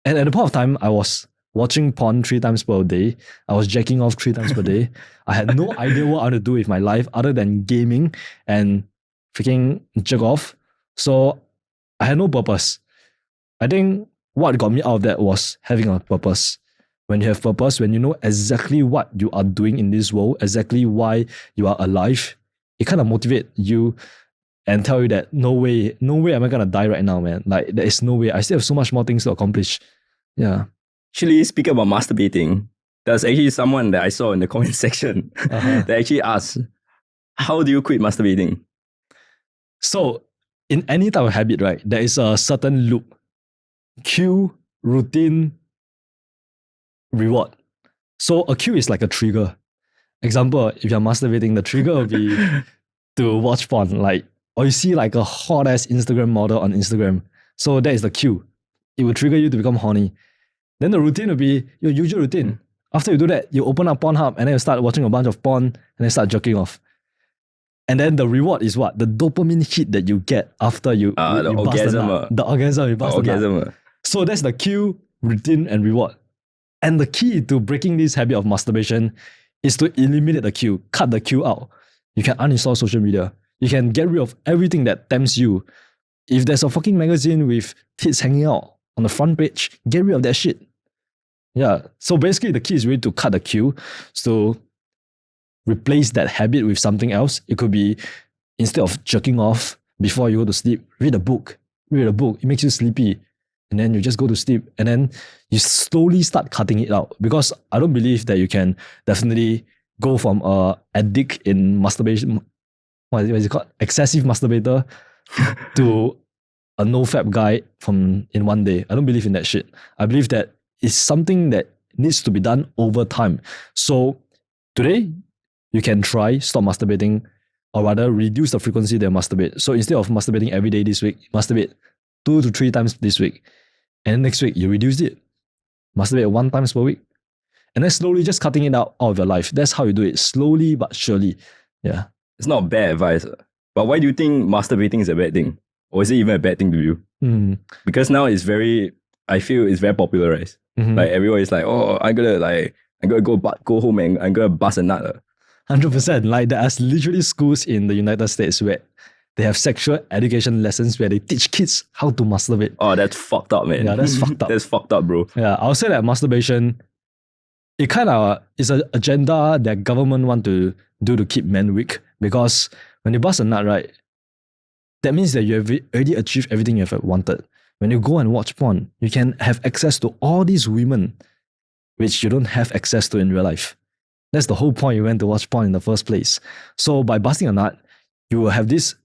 And at the point of time, I was watching porn 3 times per day. I was jacking off 3 times per day. I had no idea what I want to do with my life other than gaming and freaking jerk off. So I had no purpose. I think what got me out of that was having a purpose. When you have purpose, when you know exactly what you are doing in this world, exactly why you are alive, it kind of motivates you and tell you that no way am I gonna die right now, man. Like there is no way. I still have so much more things to accomplish. Yeah. Actually, speaking about masturbating, there's actually someone that I saw in the comment section that actually asked, how do you quit masturbating? So in any type of habit, right, there is a certain loop. Cue, routine, reward. So a cue is like a trigger. Example, if you're masturbating, the trigger will be to watch porn, like, or you see like a hot ass Instagram model on Instagram. So that is the cue. It will trigger you to become horny. Then the routine will be your usual routine. After you do that, you open up Pornhub and then you start watching a bunch of porn and then start jerking off. And then the reward is what? The dopamine hit that you get after you the bust orgasm. the orgasm, you bust the nut. Orgasm. So that's the cue, routine, and reward. And the key to breaking this habit of masturbation is to eliminate the cue, cut the cue out. You can uninstall social media. You can get rid of everything that tempts you. If there's a fucking magazine with tits hanging out on the front page, get rid of that shit. Yeah. So basically, the key is really to cut the cue. So replace that habit with something else. It could be, instead of jerking off before you go to sleep, read a book. Read a book. It makes you sleepy. And then you just go to sleep. And then you slowly start cutting it out. Because I don't believe that you can definitely go from a addict in masturbation, what is it called? Excessive masturbator to a no-fap guy in one day. I don't believe in that shit. I believe that it's something that needs to be done over time. So today, you can try stop masturbating, or rather reduce the frequency that you masturbate. So instead of masturbating every day this week, masturbate 2 to 3 times this week. And next week, you reduce it. Masturbate 1 time per week. And then slowly just cutting it out of your life. That's how you do it. Slowly but surely. Yeah. It's not bad advice. But why do you think masturbating is a bad thing? Or is it even a bad thing to you? Because now I feel it's very popularized. Mm-hmm. Like everyone is like, oh, I'm gonna go home and I'm gonna bust a nut. 100%. Like there are literally schools in the United States where they have sexual education lessons where they teach kids how to masturbate. Oh, that's fucked up, man. Yeah, that's fucked up. That's fucked up, bro. Yeah, I'll say that masturbation, it kind of is an agenda that government want to do to keep men weak. Because when you bust a nut, right, that means that you have already achieved everything you have wanted. When you go and watch porn, you can have access to all these women which you don't have access to in real life. That's the whole point you went to watch porn in the first place. So by busting a nut, you will have this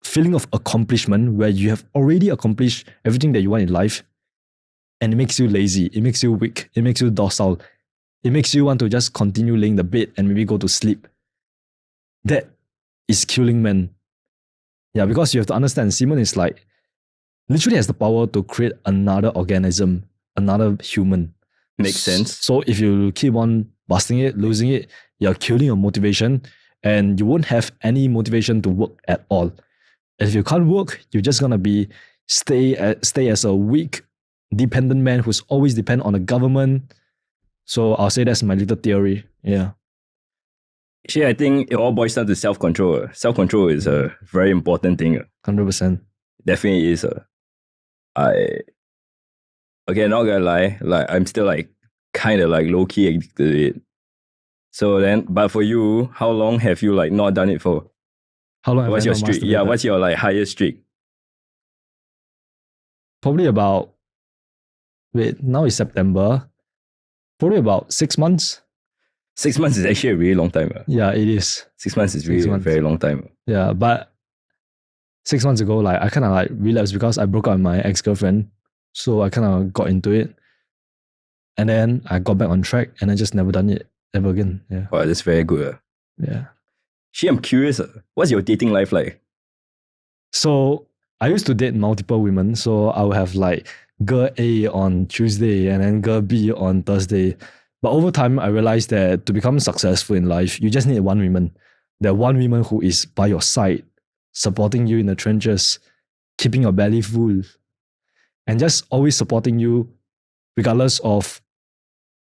feeling of accomplishment where you have already accomplished everything that you want in life, and it makes you lazy, it makes you weak, it makes you docile, it makes you want to just continue laying the bed and maybe go to sleep. That is killing men. Yeah, because you have to understand, semen is like, literally has the power to create another organism, another human. Makes sense. So if you keep on busting it, losing it, you're killing your motivation, and you won't have any motivation to work at all. And if you can't work, you're just gonna stay as a weak, dependent man who's always depend on the government. So I'll say that's my little theory. Yeah. Actually, I think it all boils down to self-control. Self-control is a very important thing. 100%. Definitely is. Okay, not gonna lie, like I'm still like kind of like low-key addicted to it. So then, but for you, how long have you like not done it for? How long have What's I your not streak? Yeah, masturbated? what's your like highest streak? Probably about, wait, now is September. Probably about 6 months. 6 months is actually a really long time. Yeah, it is. 6 months is really a months. very long time. Yeah, but 6 months ago, like I kind of like relapsed because I broke up with my ex-girlfriend. So I kind of got into it. And then I got back on track and I just never done it ever again. Yeah. Wow, that's very good. Yeah. Actually, I'm curious. What's your dating life like? So I used to date multiple women. So I would have like girl A on Tuesday and then girl B on Thursday. But over time, I realized that to become successful in life, you just need one woman. That one woman who is by your side, supporting you in the trenches, keeping your belly full, and just always supporting you, regardless of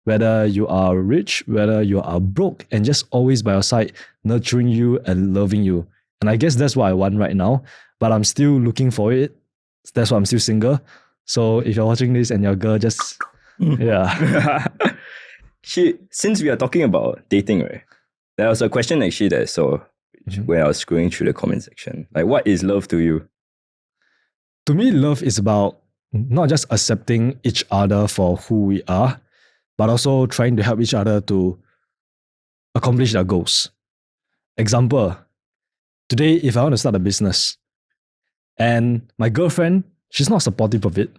whether you are rich, whether you are broke, and just always by your side, nurturing you and loving you. And I guess that's what I want right now, but I'm still looking for it. That's why I'm still single. So if you're watching this and you're a girl, just, yeah. Since we are talking about dating, right? There was a question actually that I saw when I was scrolling through the comment section. Like, what is love to you? To me, love is about not just accepting each other for who we are, but also trying to help each other to accomplish their goals. Example, today, if I want to start a business and my girlfriend, she's not supportive of it.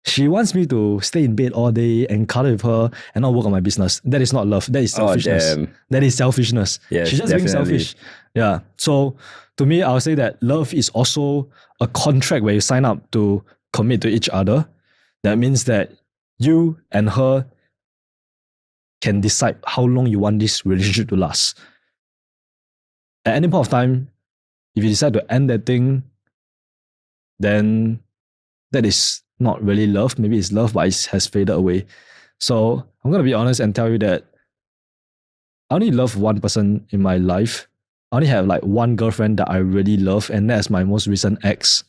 She wants me to stay in bed all day and cuddle with her and not work on my business. That is not love. That is selfishness. That is selfishness. Yes, She's just being definitely. selfish. Yeah. So to me, I'll say that love is also a contract where you sign up to commit to each other. That means that you and her can decide how long you want this relationship to last. At any point of time, if you decide to end that thing, then that is not really love. Maybe it's love, but it has faded away. So I'm going to be honest and tell you that I only love one person in my life. I only have like one girlfriend that I really love, and that's my most recent ex.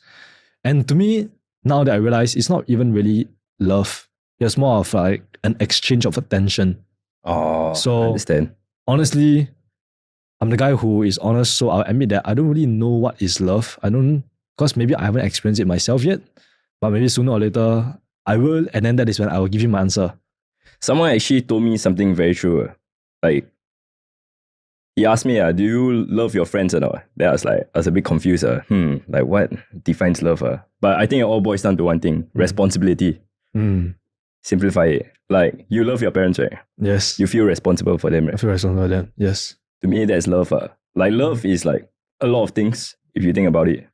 And to me, now that I realize it's not even really love, it's more of like an exchange of attention. Oh, So I understand. Honestly, I'm the guy who is honest, so I'll admit that I don't really know what is love. I don't, because maybe I haven't experienced it myself yet, but maybe sooner or later I will, and then that is when I will give you my answer. Someone actually told me something very true. Like, he asked me, do you love your friends or not? Then I was a bit confused. Like what defines love? But I think it all boils down to one thing, responsibility. Simplify it. Like, you love your parents, right? Yes. You feel responsible for them, right? I feel responsible for them. Yes. To me, that's love. Like, love is like a lot of things, if you think about it.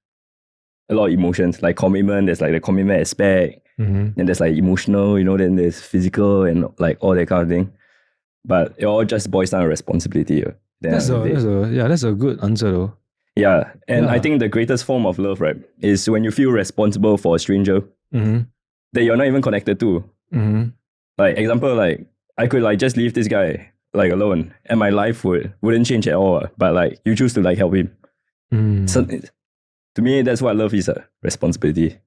A lot of emotions, like commitment, there's like the commitment aspect. Then there's like emotional, then there's physical and like all that kind of thing. But it all just boils down to responsibility. That's a good answer though. Yeah, and I think the greatest form of love, right, is when you feel responsible for a stranger that you're not even connected to. Like, example, like I could like just leave this guy like alone, and my life wouldn't change at all. But like you choose to like help him. So, to me, that's what love is: responsibility.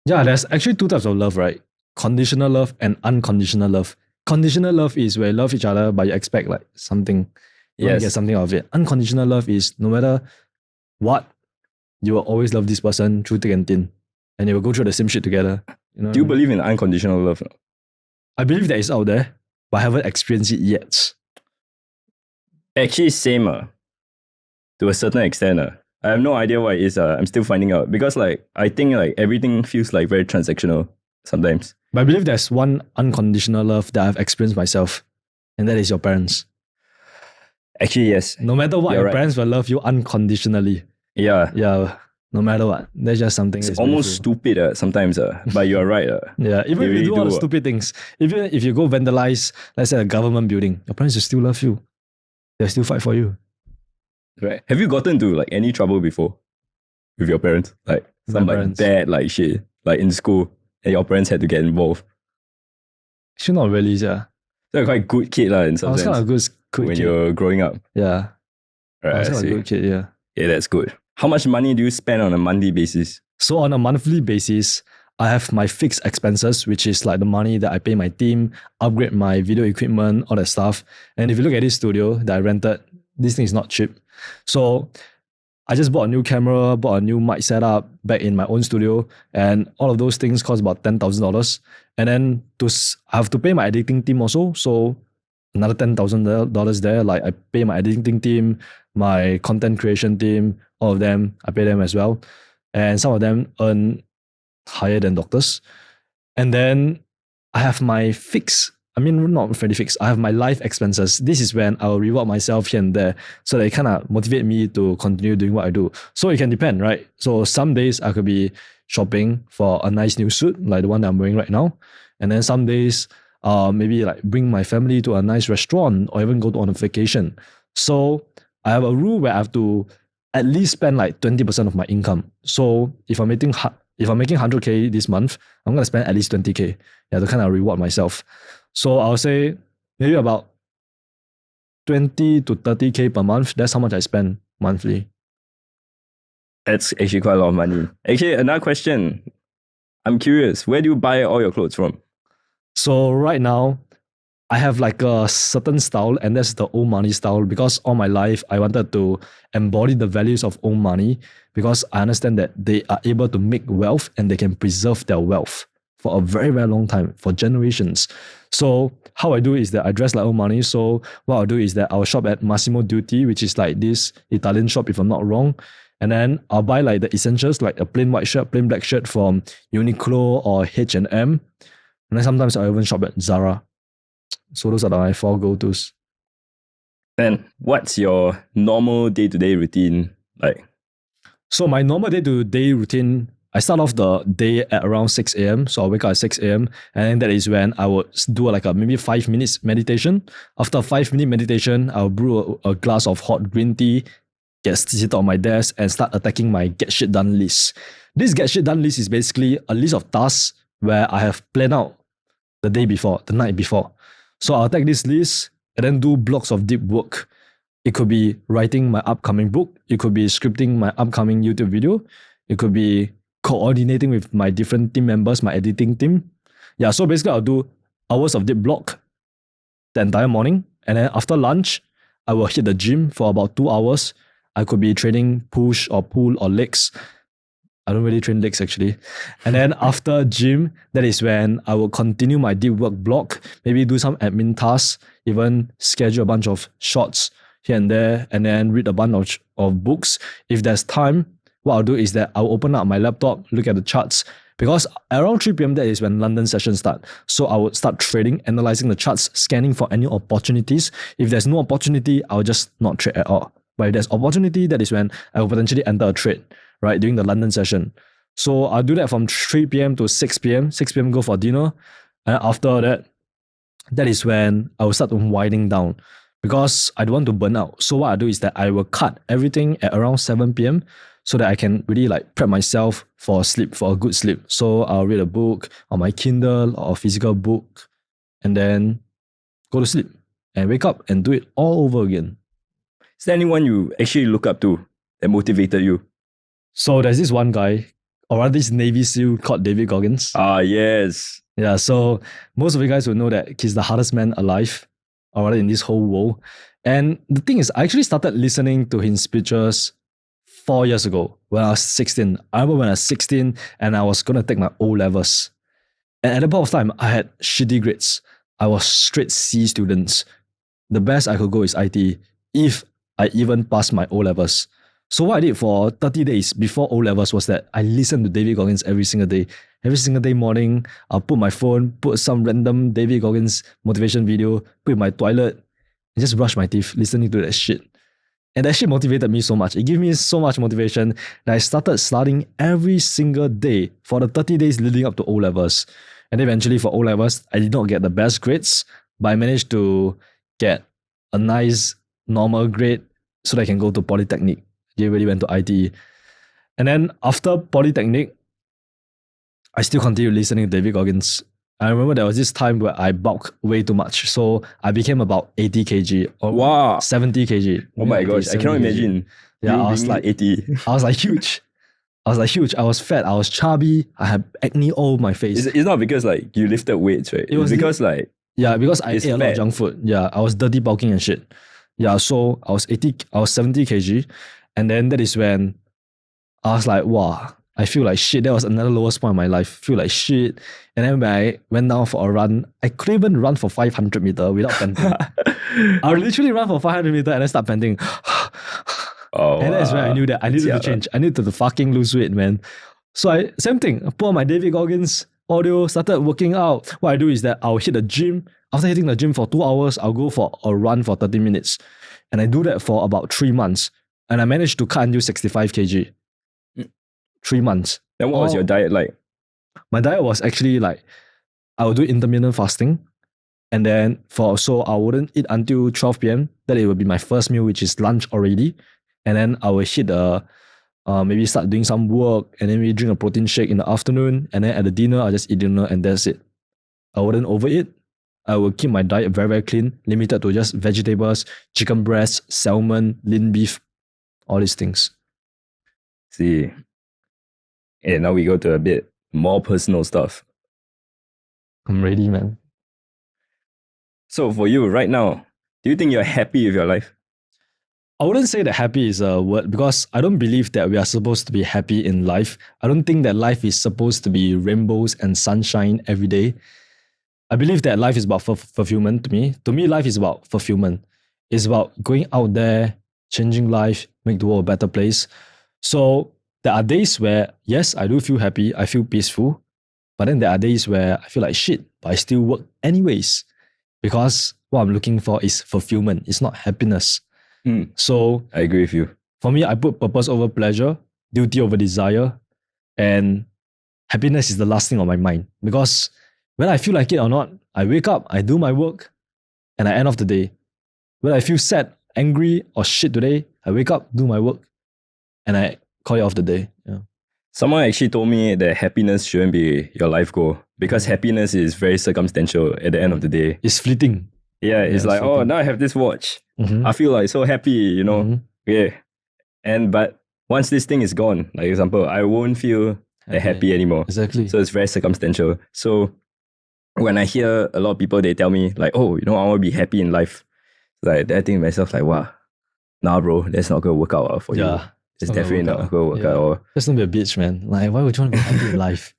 Yeah, there's actually two types of love, right? Conditional love and unconditional love. Conditional love is where you love each other, but you expect like something. You want to get something out of it. Unconditional love is no matter what, you will always love this person through thick and thin, and you will go through the same shit together. Do you believe in unconditional love? I believe that it's out there, but I haven't experienced it yet. Actually, same. To a certain extent. I have no idea what it is. I'm still finding out because like I think like everything feels like very transactional sometimes. But I believe there's one unconditional love that I've experienced myself, and that is your parents. Actually, yes. No matter what, your parents will love you unconditionally. Yeah. Yeah. No matter what. That's just something. It's almost stupid sometimes, but you're right. Yeah. Even if you do all the stupid things, even if you go vandalize, let's say a government building, your parents will still love you. They'll still fight for you. Right. Have you gotten into like any trouble before with your parents? Like some like bad like shit, like in school, and your parents had to get involved? Actually, not really, yeah. So you're quite good kid in some sense. I was kind of good Good when kid. you're growing up. Yeah. I Right, was I kind of a see. good kid, yeah. Yeah, that's good. How much money do you spend on a monthly basis? So on a monthly basis, I have my fixed expenses, which is like the money that I pay my team, upgrade my video equipment, all that stuff. And if you look at this studio that I rented, this thing is not cheap. So I just bought a new camera, bought a new mic setup back in my own studio, and all of those things cost about $10,000. And then I have to pay my editing team also. So another $10,000 there. Like I pay my editing team, my content creation team, all of them, I pay them as well. And some of them earn higher than doctors. And then I have my not very fixed. I have my life expenses. This is when I'll reward myself here and there so that it kind of motivate me to continue doing what I do. So it can depend, right? So some days I could be shopping for a nice new suit, like the one that I'm wearing right now. And then some days, maybe like bring my family to a nice restaurant or even go on a vacation. So I have a rule where I have to at least spend like 20% of my income. So if I'm making 100K this month, I'm gonna spend at least 20K. Yeah, to kind of reward myself. So I'll say maybe about 20 to 30K per month. That's how much I spend monthly. That's actually quite a lot of money. Actually, another question. I'm curious, where do you buy all your clothes from? So right now, I have like a certain style, and that's the old money style, because all my life I wanted to embody the values of old money, because I understand that they are able to make wealth and they can preserve their wealth for a very, very long time, for generations. So how I do is that I dress like old money. So what I'll do is that I'll shop at Massimo Dutti, which is like this Italian shop, if I'm not wrong. And then I'll buy like the essentials, like a plain white shirt, plain black shirt from Uniqlo or H&M. And then sometimes I even shop at Zara. So those are my 4 go-tos. Then what's your normal day-to-day routine like? So my normal day-to-day routine, I start off the day at around 6 a.m. So I wake up at 6 a.m. And then that is when I would do like a maybe 5 minutes meditation. After a 5-minute meditation, I'll brew a glass of hot green tea, get seated on my desk, and start attacking my get shit done list. This get shit done list is basically a list of tasks where I have planned out the day before, the night before. So I'll take this list and then do blocks of deep work. It could be writing my upcoming book. It could be scripting my upcoming YouTube video. It could be coordinating with my different team members, my editing team. Yeah, so basically I'll do hours of deep block the entire morning. And then after lunch, I will hit the gym for about 2 hours. I could be training push or pull or legs. I don't really train legs actually. And then after gym, that is when I will continue my deep work block, maybe do some admin tasks, even schedule a bunch of shots here and there, and then read a bunch of books. If there's time, what I'll do is that I'll open up my laptop, look at the charts, because around 3 p.m. that is when London sessions start. So I would start trading, analyzing the charts, scanning for any opportunities. If there's no opportunity, I'll just not trade at all. But if there's opportunity, that is when I will potentially enter a trade, right, during the London session. So I'll do that from 3 p.m. to 6 p.m. 6 p.m. go for dinner. And after that, that is when I will start winding down, because I don't want to burn out. So what I do is that I will cut everything at around 7 p.m. so that I can really like prep myself for sleep, for a good sleep. So I'll read a book on my Kindle or a physical book, and then go to sleep and wake up and do it all over again. Is there anyone you actually look up to that motivated you? So there's this one guy, or rather this Navy SEAL called David Goggins. Ah, yes. Yeah, so most of you guys will know that he's the hardest man alive, or rather in this whole world. And the thing is, I actually started listening to his speeches 4 years ago when I was 16. I remember when I was 16 and I was going to take my O-levels. And at that point of time, I had shitty grades. I was straight C students. The best I could go is IT, if I even passed my O-levels. So what I did for 30 days before O-levels was that I listened to David Goggins every single day. Every single day morning, I'll put my phone, put some random David Goggins motivation video, put in my toilet, and just brush my teeth listening to that shit. And that shit motivated me so much. It gave me so much motivation that I started studying every single day for the 30 days leading up to O-levels. And eventually for O-levels, I did not get the best grades, but I managed to get a nice normal grade so that I can go to Polytechnic. I really went to IT. And then after Polytechnic, I still continued listening to David Goggins. I remember there was this time where I bulked way too much. So I became about 80 kg or Wow. 70 kg. Oh my gosh, I cannot 70 kg. imagine. Yeah, you I was being like 80. I was like huge. I was fat. I was chubby. I had acne all over my face. It's not because like you lifted weights, right? It was it's because like yeah, because I it's ate a lot of fat. junk food. Yeah, I was dirty bulking and shit. Yeah, so I was 70 kg. And then that is when I was like, wow, I feel like shit. That was another lowest point in my life. Feel like shit. And then when I went down for a run, I couldn't even run for 500 meter without panting. I would literally run for 500 meter and then start panting. Oh, And that's when I knew that I needed to change. I needed to fucking lose weight, man. So same thing. I put on my David Goggins audio, started working out. What I do is that I'll hit the gym. After hitting the gym for 2 hours, I'll go for a run for 30 minutes. And I do that for about 3 months. And I managed to cut until 65 kg. 3 months. Then what was your diet like? My diet was actually like, I would do intermittent fasting. And then so I wouldn't eat until 12 p.m. Then it would be my first meal, which is lunch already. And then I will hit maybe start doing some work and then maybe drink a protein shake in the afternoon. And then at the dinner, I just eat dinner and that's it. I wouldn't overeat. I will keep my diet very, very clean, limited to just vegetables, chicken breast, salmon, lean beef, all these things. See. And now we go to a bit more personal stuff. I'm ready, man. So for you right now, do you think you're happy with your life? I wouldn't say that happy is a word because I don't believe that we are supposed to be happy in life. I don't think that life is supposed to be rainbows and sunshine every day. I believe that life is about fulfillment to me. To me, life is about fulfillment. It's about going out there, changing life, make the world a better place. So there are days where, yes, I do feel happy, I feel peaceful. But then there are days where I feel like shit, but I still work anyways. Because what I'm looking for is fulfillment. It's not happiness. So I agree with you. For me, I put purpose over pleasure, duty over desire, and happiness is the last thing on my mind. Because whether I feel like it or not, I wake up, I do my work, and I end off the day. Whether I feel sad, angry, or shit today, I wake up, do my work, and I call it off the day. Yeah. Someone actually told me that happiness shouldn't be your life goal because happiness is very circumstantial at the end of the day. It's fleeting. Yeah, it's like, oh, now I have this watch. Mm-hmm. I feel like so happy, you know. Mm-hmm. Yeah. But once this thing is gone, like example, I won't feel happy anymore. Exactly. So it's very circumstantial. So when I hear a lot of people, they tell me like, oh, you know, I want to be happy in life. Like I think to myself like, wow, nah, bro, that's not gonna work out for you. It's definitely not gonna work out. Just don't be a bitch, man. Like, why would you want to be happy in life?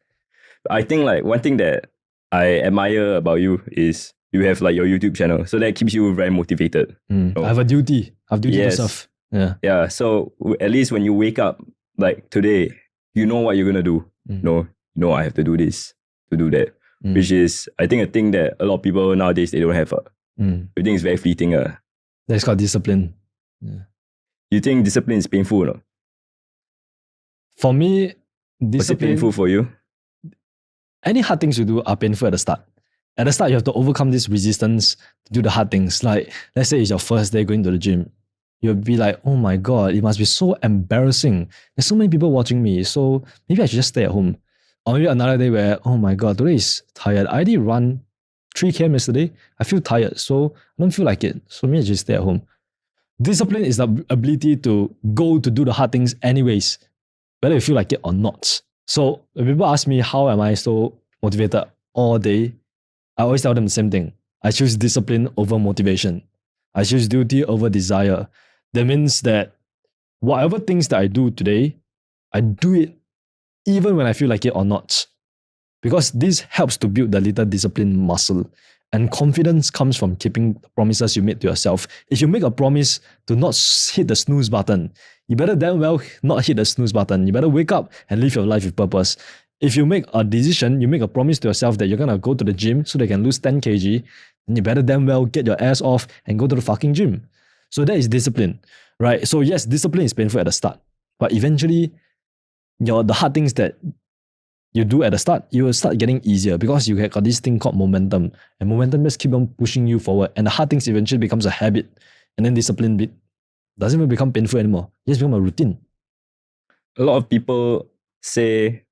I think like one thing that I admire about you is you have like your YouTube channel. So that keeps you very motivated. I have a duty. I have duty to serve. Yeah. Yeah. So at least when you wake up like today, you know what you're gonna do. No, I have to do this, to do that. Which is I think a thing that a lot of people nowadays they don't have. I think it's very fleeting. That's called discipline. Yeah. You think discipline is painful or not? For me, discipline... Was it painful for you? Any hard things you do are painful at the start. At the start, you have to overcome this resistance to do the hard things. Like, let's say it's your first day going to the gym. You'll be like, oh my God, it must be so embarrassing. There's so many people watching me, so maybe I should just stay at home. Or maybe another day where, oh my God, today is tired. I did run 3 km yesterday. I feel tired, so I don't feel like it. So maybe I just stay at home. Discipline is the ability to go to do the hard things anyways, whether you feel like it or not. So when people ask me, how am I so motivated all day? I always tell them the same thing. I choose discipline over motivation. I choose duty over desire. That means that whatever things that I do today, I do it even when I feel like it or not. Because this helps to build the little discipline muscle. And confidence comes from keeping the promises you made to yourself. If you make a promise to not hit the snooze button, you better damn well not hit the snooze button. You better wake up and live your life with purpose. If you make a decision, you make a promise to yourself that you're going to go to the gym so they can lose 10 kg, then you better damn well get your ass off and go to the fucking gym. So that is discipline, right? So yes, discipline is painful at the start. But eventually, the hard things that you do at the start, you will start getting easier because you got this thing called momentum. And momentum just keep on pushing you forward. And the hard things eventually becomes a habit. And then discipline doesn't even become painful anymore. It just becomes a routine. A lot of people say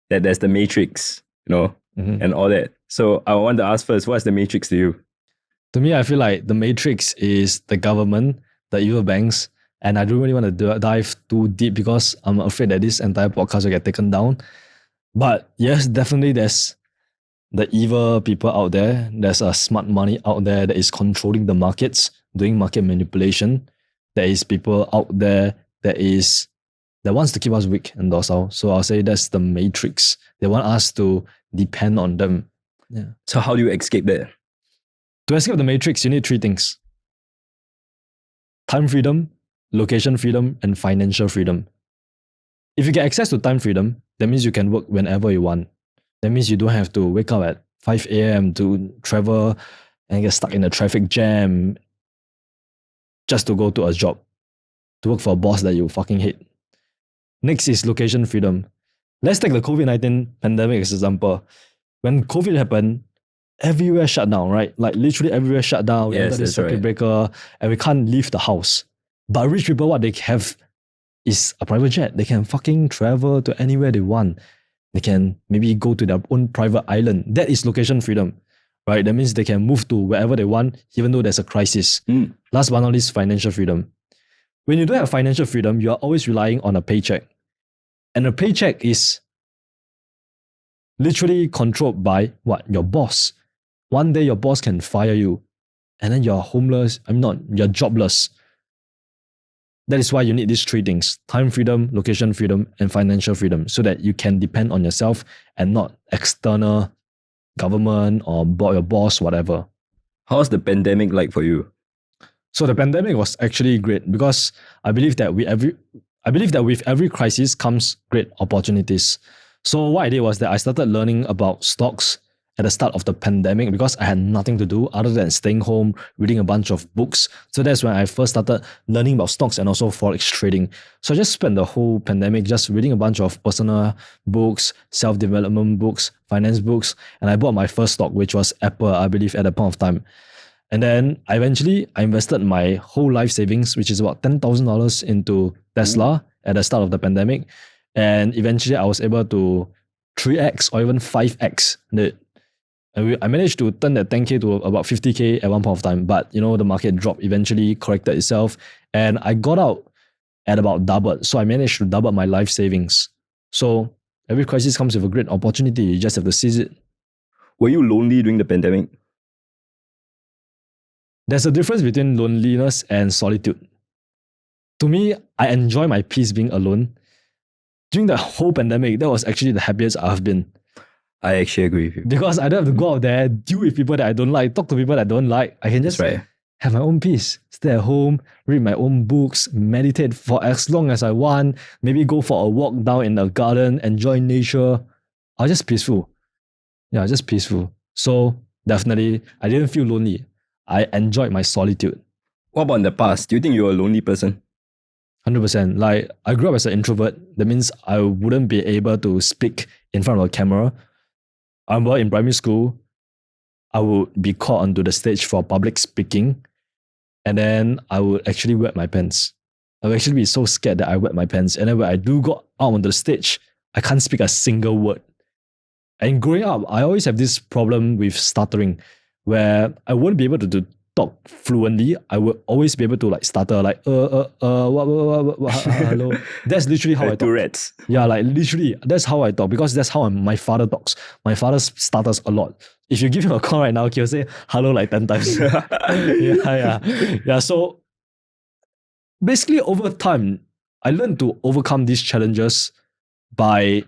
that there's the matrix, you know, and all that. So I want to ask first, what's the matrix to you? To me, I feel like the matrix is the government, the evil banks, and I don't really want to dive too deep because I'm afraid that this entire podcast will get taken down. But yes, definitely there's the evil people out there. There's a smart money out there that is controlling the markets, doing market manipulation. There is people out there that wants to keep us weak and docile. So I'll say that's the matrix. They want us to depend on them. Yeah. So how do you escape that? To escape the matrix, you need three things: time freedom, location freedom, and financial freedom. If you get access to time freedom, that means you can work whenever you want. That means you don't have to wake up at 5 a.m. to travel and get stuck in a traffic jam just to go to a job, to work for a boss that you fucking hate. Next is location freedom. Let's take the COVID-19 pandemic as an example. When COVID happened, everywhere shut down, right? Like literally everywhere shut down. We entered this circuit breaker and we can't leave the house. But rich people, what they have is a private jet. They can fucking travel to anywhere they want. They can maybe go to their own private island. That is location freedom, right? That means they can move to wherever they want, even though there's a crisis. Last but not least, financial freedom. When you don't have financial freedom, you are always relying on a paycheck. And a paycheck is literally controlled by what? Your boss. One day your boss can fire you and then you're homeless. You're jobless. That is why you need these three things: time freedom, location freedom, and financial freedom, so that you can depend on yourself and not external government or your boss, whatever. How's the pandemic like for you? So the pandemic was actually great because I believe that with every crisis comes great opportunities. So what I did was that I started learning about stocks at the start of the pandemic because I had nothing to do other than staying home, reading a bunch of books. So that's when I first started learning about stocks and also Forex trading. So I just spent the whole pandemic just reading a bunch of personal books, self-development books, finance books, and I bought my first stock, which was Apple, I believe, at that point of time. And then I invested my whole life savings, which is about $10,000 into Tesla at the start of the pandemic. And eventually I was able to 3x or even 5x it. And I managed to turn that 10K to about 50K at one point of time. But, the market drop eventually corrected itself. And I got out at about double. So I managed to double my life savings. So every crisis comes with a great opportunity. You just have to seize it. Were you lonely during the pandemic? There's a difference between loneliness and solitude. To me, I enjoy my peace being alone. During the whole pandemic, that was actually the happiest I've been. I actually agree with you. Because I don't have to go out there, deal with people that I don't like, talk to people that I don't like. I can just have my own peace, stay at home, read my own books, meditate for as long as I want, maybe go for a walk down in the garden, enjoy nature. I was just peaceful. Yeah, just peaceful. So definitely, I didn't feel lonely. I enjoyed my solitude. What about in the past? Do you think you were a lonely person? 100%. Like, I grew up as an introvert. That means I wouldn't be able to speak in front of a camera. I remember in primary school, I would be called onto the stage for public speaking, and then I would actually wet my pants. I would actually be so scared that I wet my pants. And then when I do go out onto the stage, I can't speak a single word. And growing up, I always have this problem with stuttering, where I wouldn't be able to talk fluently. I would always be able to stutter, what, hello. That's literally how I talk. Tourette's. Yeah, literally, that's how I talk, because that's how my father talks. My father stutters a lot. If you give him a call right now, he'll say hello 10 times. Yeah. So basically, over time, I learned to overcome these challenges by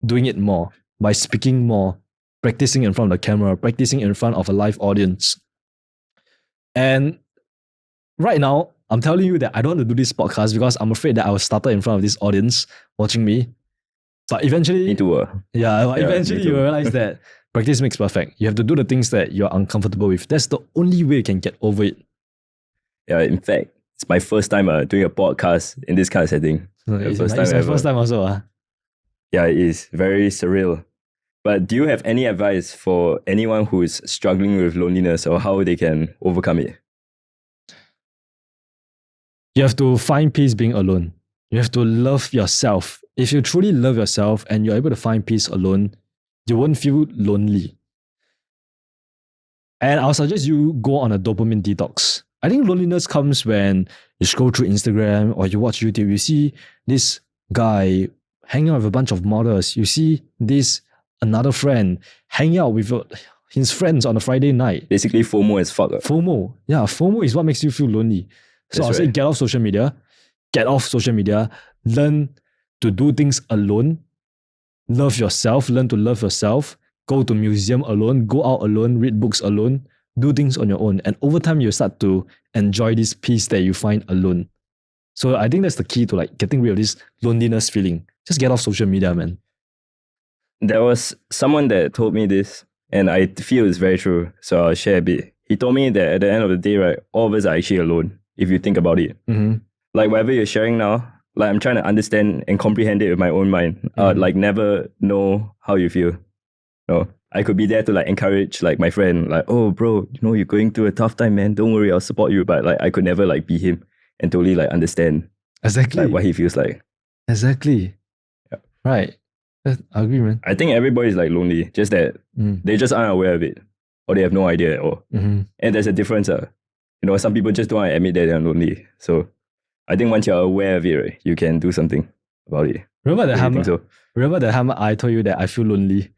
doing it more, by speaking more, practicing in front of the camera, practicing in front of a live audience. And right now, I'm telling you that I don't want to do this podcast because I'm afraid that I will stutter in front of this audience watching me. But eventually, Me too. Eventually you realize that practice makes perfect. You have to do the things that you're uncomfortable with. That's the only way you can get over it. Yeah, in fact, it's my first time doing a podcast in this kind of setting. It's my first time also. Yeah, it is very surreal. But do you have any advice for anyone who is struggling with loneliness or how they can overcome it? You have to find peace being alone. You have to love yourself. If you truly love yourself and you're able to find peace alone, you won't feel lonely. And I'll suggest you go on a dopamine detox. I think loneliness comes when you scroll through Instagram or you watch YouTube. You see this guy hanging out with a bunch of models. You see this another friend hanging out with his friends on a Friday night. Basically, FOMO as fuck. FOMO. Yeah, FOMO is what makes you feel lonely. So I'll say get off social media. Get off social media. Learn to do things alone. Love yourself. Learn to love yourself. Go to museum alone. Go out alone. Read books alone. Do things on your own. And over time, you start to enjoy this peace that you find alone. So I think that's the key to like getting rid of this loneliness feeling. Just get off social media, man. There was someone that told me this, and I feel it's very true. So I'll share a bit. He told me that at the end of the day, right, all of us are actually alone, if you think about it. Mm-hmm. Like whatever you're sharing now, like I'm trying to understand and comprehend it with my own mind. I would like never know how you feel. No, I could be there to like encourage like my friend, like, oh bro, you know, you're going through a tough time, man. Don't worry, I'll support you. But like I could never like be him and totally like understand Exactly. like what he feels like. Exactly. Yeah. Right. I agree, man. I think everybody's like lonely, just that they just aren't aware of it or they have no idea at all. Mm-hmm. And there's a difference. You know, some people just don't want to admit that they're lonely. So I think once you're aware of it, right, you can do something about it. Remember so? Remember the time I told you that I feel lonely?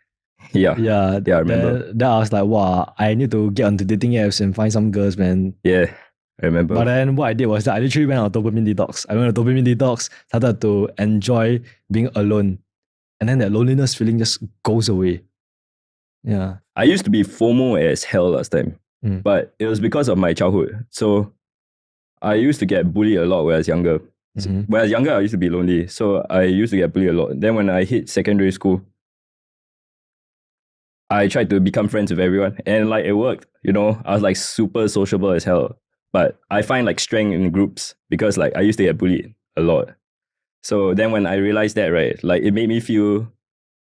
Yeah. Yeah, I remember. That I was like, wow, I need to get onto dating apps and find some girls, man. Yeah, I remember. But then what I did was that I literally went on a dopamine detox. I went on a dopamine detox, started to enjoy being alone. And then that loneliness feeling just goes away. Yeah. I used to be FOMO as hell last time, but it was because of my childhood. So I used to get bullied a lot when I was younger. Mm-hmm. When I was younger, I used to be lonely. So I used to get bullied a lot. Then when I hit secondary school, I tried to become friends with everyone. And like it worked, you know. I was like super sociable as hell. But I find like strength in groups because like I used to get bullied a lot. So then when I realized that, right, like it made me feel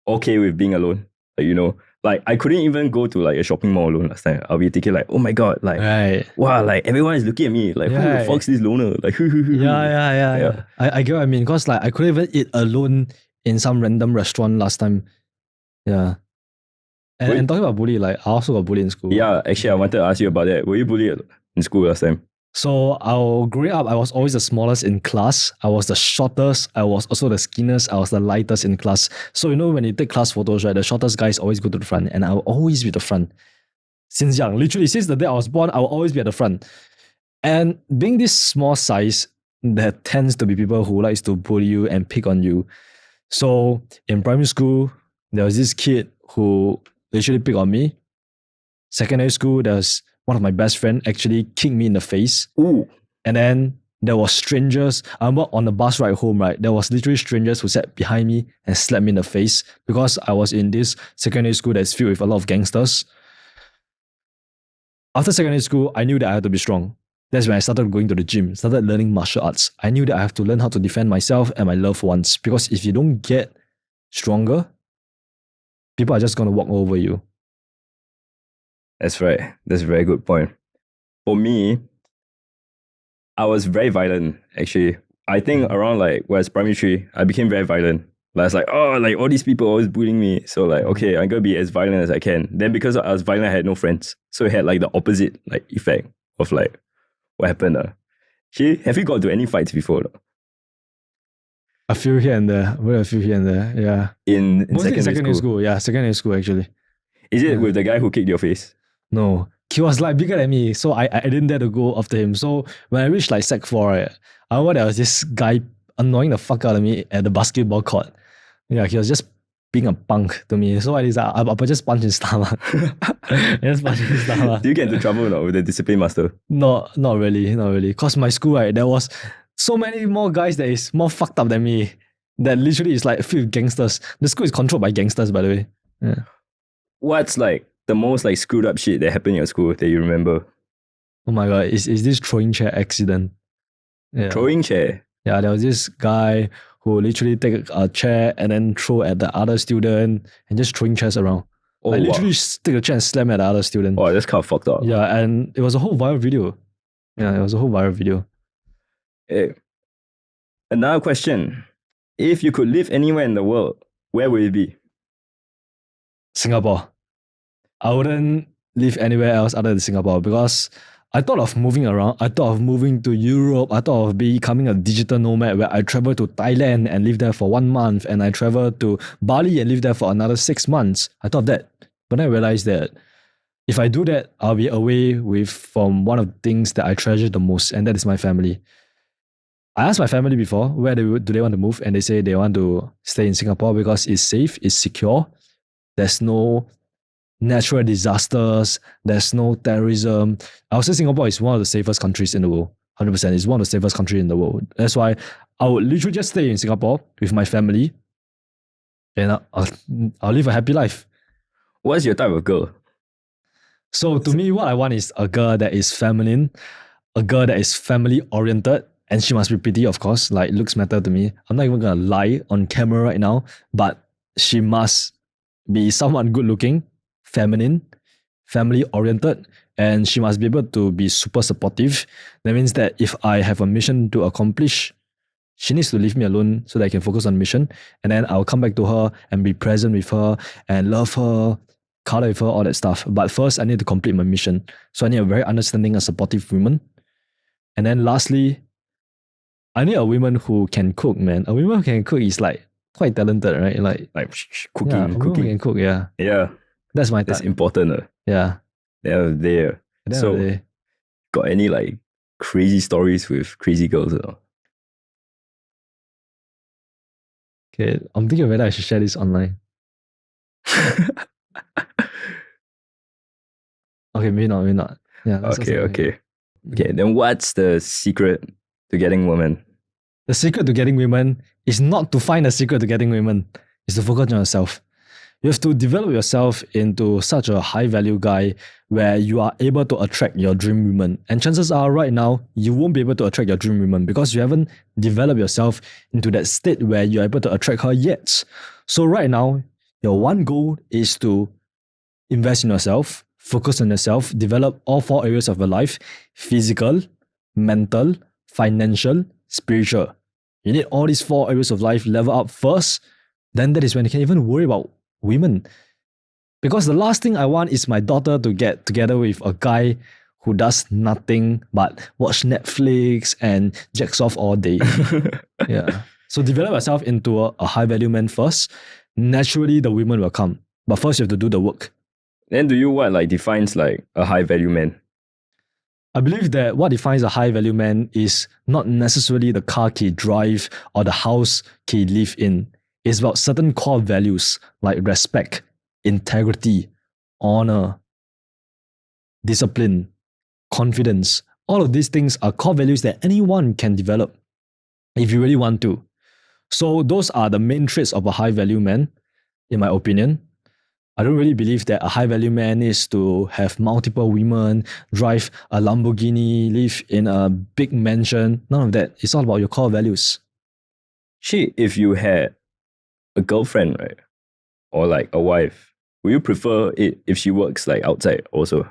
okay with being alone. Like, you know, like I couldn't even go to like a shopping mall alone last time. I'll be thinking like, oh my God, like, wow, like everyone is looking at me. Like, who the fuck's this loner? Like, yeah. I get what I mean. Because like I couldn't even eat alone in some random restaurant last time. Yeah. And talking about bully, like I also got bullied in school. Yeah, actually I wanted to ask you about that. Were you bullied in school last time? So growing up, I was always the smallest in class. I was the shortest. I was also the skinniest. I was the lightest in class. So, you know, when you take class photos, right, the shortest guys always go to the front and I will always be at the front. Since young, literally since the day I was born, I will always be at the front. And being this small size, there tends to be people who likes to bully you and pick on you. So in primary school, there was this kid who literally picked on me. Secondary school, there was one of my best friend actually kicked me in the face. Ooh. And then there was strangers. I remember on the bus ride home, right? There was literally strangers who sat behind me and slapped me in the face because I was in this secondary school that's filled with a lot of gangsters. After secondary school, I knew that I had to be strong. That's when I started going to the gym, started learning martial arts. I knew that I have to learn how to defend myself and my loved ones because if you don't get stronger, people are just going to walk over you. That's right. That's a very good point. For me, I was very violent, actually. I think around like when I was primary 3, I became very violent. Like, I was like, oh, like all these people always bullying me. So like, okay, I'm going to be as violent as I can. Then because I was violent, I had no friends. So it had like the opposite like effect of like what happened. Actually, have you got to any fights before? A few here and there. A few here and there, yeah. In secondary school? Yeah, secondary school actually. Is it with the guy who kicked your face? No, he was like bigger than me, so I didn't dare to go after him. So when I reached like Sec 4, right, I remember there was this guy annoying the fuck out of me at the basketball court. Yeah, he was just being a punk to me. So I decided I just punch his stomach. Just punch his stomach. Do you get into trouble with the discipline master? No, not really. Because my school, right, there was so many more guys that is more fucked up than me. That literally is like filled with gangsters. The school is controlled by gangsters, by the way. Yeah. What's like the most like screwed up shit that happened in your school that you remember? Oh my God, is this throwing chair accident? Yeah. Throwing chair? Yeah, there was this guy who literally take a chair and then throw at the other student and just throwing chairs around. Oh, like literally take a chair and slam at the other student. Oh, that's kind of fucked up. Yeah, and it was a whole viral video. Yeah, it was a whole viral video. Hey. Another question. If you could live anywhere in the world, where would it be? Singapore. I wouldn't live anywhere else other than Singapore because I thought of moving around. I thought of moving to Europe. I thought of becoming a digital nomad where I travel to Thailand and live there for 1 month, and I travel to Bali and live there for another 6 months. I thought that. But then I realized that if I do that, I'll be away from one of the things that I treasure the most, and that is my family. I asked my family before where do they want to move, and they say they want to stay in Singapore because it's safe, it's secure. There's no natural disasters, there's no terrorism. I would say Singapore is one of the safest countries in the world. 100%. It's one of the safest countries in the world. That's why I would literally just stay in Singapore with my family and I'll live a happy life. What's your type of girl? So to me, what I want is a girl that is feminine, a girl that is family oriented, and she must be pretty, of course. Like, looks matter to me. I'm not even gonna lie on camera right now, but she must be someone good looking, feminine, family oriented, and she must be able to be super supportive. That means that if I have a mission to accomplish, she needs to leave me alone so that I can focus on mission. And then I'll come back to her and be present with her and love her, cuddle with her, all that stuff. But first, I need to complete my mission. So I need a very understanding and supportive woman. And then lastly, I need a woman who can cook, man. A woman who can cook is like quite talented, right? Like Cooking, yeah, a woman who cooking. can cook, yeah. Yeah, That's my that's type. important. Yeah. Yeah, there. At the end So, of the day. got any like crazy stories with crazy girls? Or not? Okay, I'm thinking whether I should share this online. Okay, maybe not, maybe not. Yeah. Okay. Then what's the secret to getting women? The secret to getting women is not to find a secret to getting women. It's to focus on yourself. You have to develop yourself into such a high value guy where you are able to attract your dream woman. And chances are right now, you won't be able to attract your dream woman because you haven't developed yourself into that state where you're able to attract her yet. So right now, your one goal is to invest in yourself, focus on yourself, develop all 4 areas of your life: physical, mental, financial, spiritual. You need all these 4 areas of life level up first. Then that is when you can even worry about women. Because the last thing I want is my daughter to get together with a guy who does nothing but watch Netflix and jacks off all day. Yeah. So develop yourself into a high value man first. Naturally, the women will come. But first, you have to do the work. Then do you what like defines like a high value man? I believe that what defines a high value man is not necessarily the car he drive or the house he live in. It's about certain core values like respect, integrity, honor, discipline, confidence. All of these things are core values that anyone can develop if you really want to. So those are the main traits of a high value man, in my opinion. I don't really believe that a high value man is to have multiple women, drive a Lamborghini, live in a big mansion. None of that. It's all about your core values. Shit, if you had a girlfriend, right? Or like a wife, would you prefer it if she works like outside also?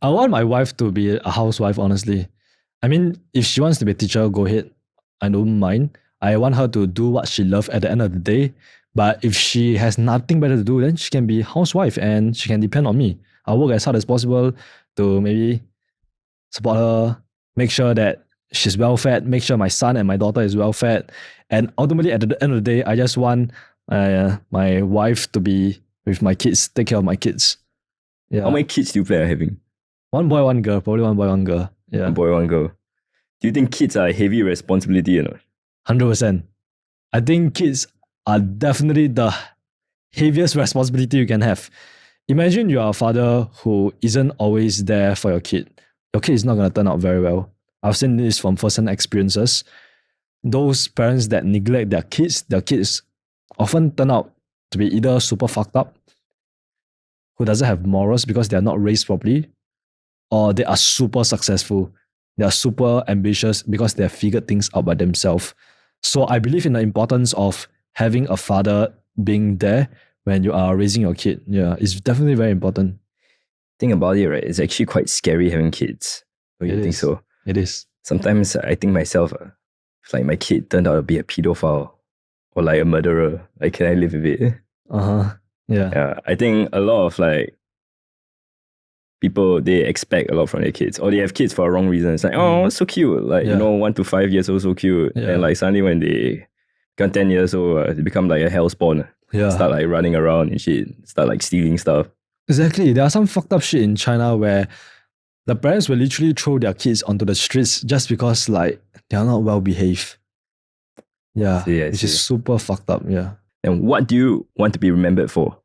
I want my wife to be a housewife, honestly. I mean, if she wants to be a teacher, go ahead. I don't mind. I want her to do what she loves at the end of the day. But if she has nothing better to do, then she can be a housewife and she can depend on me. I'll work as hard as possible to maybe support her, make sure that she's well fed, make sure my son and my daughter is well fed. And ultimately, at the end of the day, I just want my wife to be with my kids, take care of my kids. Yeah. How many kids do you plan on having? 1 boy, 1 girl. Probably 1 boy, 1 girl. Yeah. 1 boy, 1 girl. Do you think kids are a heavy responsibility or not? 100%. I think kids are definitely the heaviest responsibility you can have. Imagine you are a father who isn't always there for your kid. Your kid is not going to turn out very well. I've seen this from first-hand experiences. Those parents that neglect their kids often turn out to be either super fucked up, who doesn't have morals because they are not raised properly, or they are super successful. They are super ambitious because they have figured things out by themselves. So I believe in the importance of having a father being there when you are raising your kid. Yeah, it's definitely very important. Think about it, right? It's actually quite scary having kids. Don't you think so? It is. Sometimes I think myself, if like my kid turned out to be a pedophile or like a murderer, like can I live with it? Uh-huh. Yeah. Yeah, I think a lot of like people, they expect a lot from their kids, or they have kids for a wrong reason. It's like, oh, so cute, like Yeah. 1 to 5 years old, so cute. Yeah. And like suddenly when they become 10 years old, they become like a hellspawn. Yeah. Start like running around and shit. Start like stealing stuff. Exactly. There are some fucked up shit in China where the parents will literally throw their kids onto the streets just because like they are not well behaved. Yeah. I Which see. is super fucked up. Yeah. And what do you want to be remembered for?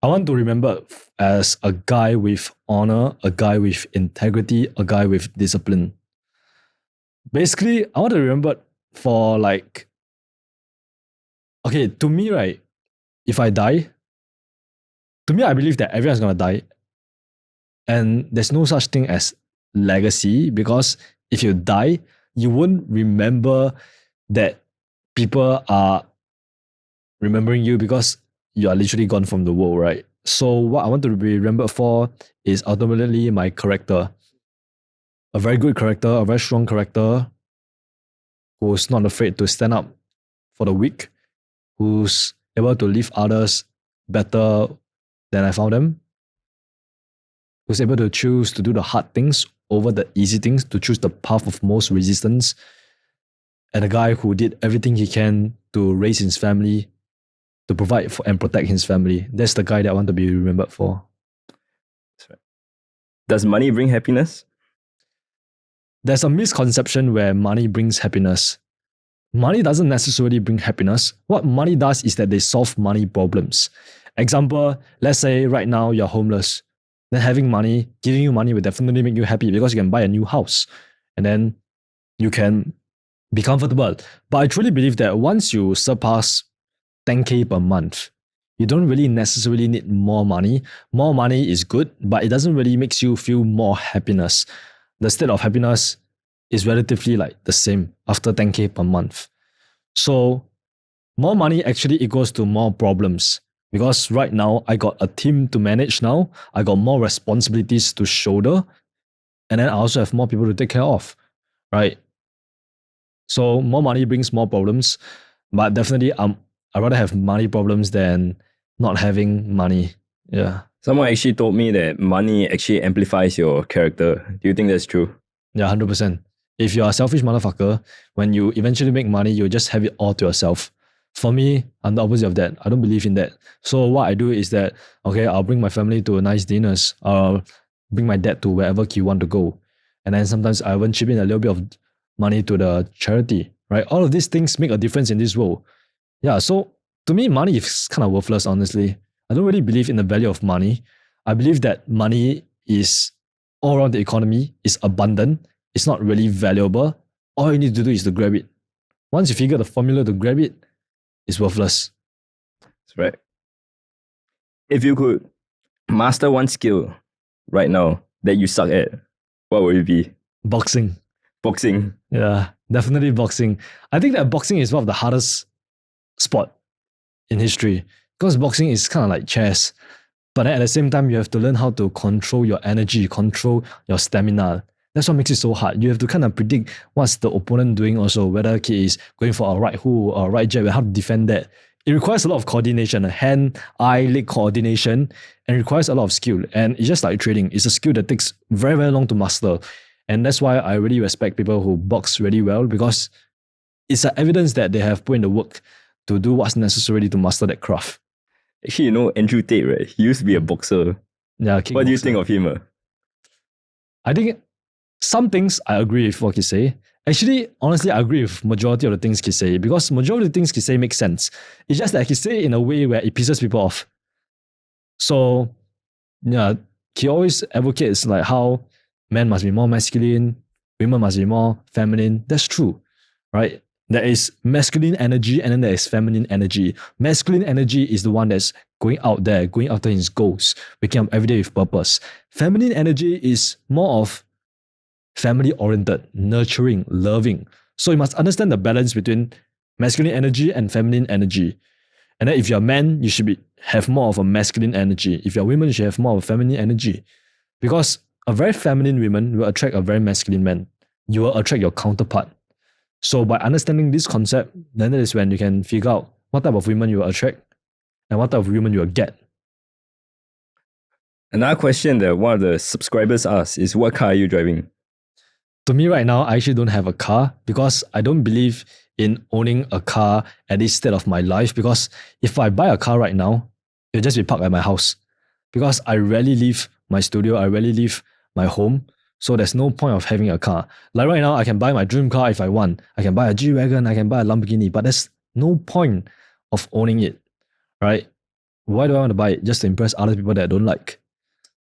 I want to remember as a guy with honor, a guy with integrity, a guy with discipline. Basically, I want to remember for like, okay, to me, right, if I die, to me, I believe that everyone's gonna die. And there's no such thing as legacy because if you die, you won't remember that people are remembering you because you are literally gone from the world, right? So what I want to be remembered for is ultimately my character. A very good character, a very strong character who's not afraid to stand up for the weak, who's able to leave others better than I found them, who's able to choose to do the hard things over the easy things, to choose the path of most resistance, and a guy who did everything he can to raise his family, to provide for and protect his family. That's the guy that I want to be remembered for. That's right. Does money bring happiness? There's a misconception where money brings happiness. Money doesn't necessarily bring happiness. What money does is that they solve money problems. Example, let's say right now you're homeless. Then having money, giving you money will definitely make you happy because you can buy a new house. And then you can be comfortable. But I truly believe that once you surpass 10K per month, you don't really necessarily need more money. More money is good, but it doesn't really make you feel more happiness. The state of happiness is relatively like the same after 10K per month. So more money actually equals to more problems. Because right now, I got a team to manage now. I got more responsibilities to shoulder. And then I also have more people to take care of, right? So more money brings more problems. But definitely, I'd rather have money problems than not having money. Yeah. Someone actually told me that money actually amplifies your character. Do you think that's true? Yeah, 100%. If you're a selfish motherfucker, when you eventually make money, you just have it all to yourself. For me, I'm the opposite of that. I don't believe in that. So what I do is that, okay, I'll bring my family to nice dinners. I'll bring my dad to wherever he want to go. And then sometimes I even chip in a little bit of money to the charity, right? All of these things make a difference in this world. Yeah, so to me, money is kind of worthless, honestly. I don't really believe in the value of money. I believe that money is all around the economy, is abundant, it's not really valuable. All you need to do is to grab it. Once you figure the formula to grab it, it's worthless. That's right. If you could master one skill right now that you suck at, what would it be? Boxing. Boxing. Yeah, definitely boxing. I think that boxing is one of the hardest sport in history because boxing is kind of like chess. But then at the same time, you have to learn how to control your energy, control your stamina. That's what makes it so hard. You have to kind of predict what's the opponent doing also, whether he is going for a right hook or a right jab, and how to defend that. It requires a lot of coordination, hand, eye, leg coordination, and requires a lot of skill. And it's just like trading. It's a skill that takes very, very long to master. And that's why I really respect people who box really well because it's an evidence that they have put in the work to do what's necessary to master that craft. Actually, you know Andrew Tate, right? He used to be a boxer. Yeah, What do you think of him? I think some things I agree with what he say. Actually, honestly, I agree with majority of the things he say because majority of the things he say make sense. It's just that he say it in a way where it pisses people off. So, yeah, he always advocates like how men must be more masculine, women must be more feminine. That's true, right? There is masculine energy and then there is feminine energy. Masculine energy is the one that's going out there, going after his goals, waking up every day with purpose. Feminine energy is more of family oriented, nurturing, loving. So you must understand the balance between masculine energy and feminine energy. And then if you're a man, you should have more of a masculine energy. If you're a woman, you should have more of a feminine energy. Because a very feminine woman will attract a very masculine man. You will attract your counterpart. So by understanding this concept, then that is when you can figure out what type of women you will attract and what type of women you'll get. Another question that one of the subscribers asked is, what car are you driving? To me right now, I actually don't have a car because I don't believe in owning a car at this state of my life, because if I buy a car right now, it'll just be parked at my house because I rarely leave my studio, I rarely leave my home. So there's no point of having a car. Like right now, I can buy my dream car if I want. I can buy a G-Wagon, I can buy a Lamborghini, but there's no point of owning it, right? Why do I want to buy it? Just to impress other people that I don't like.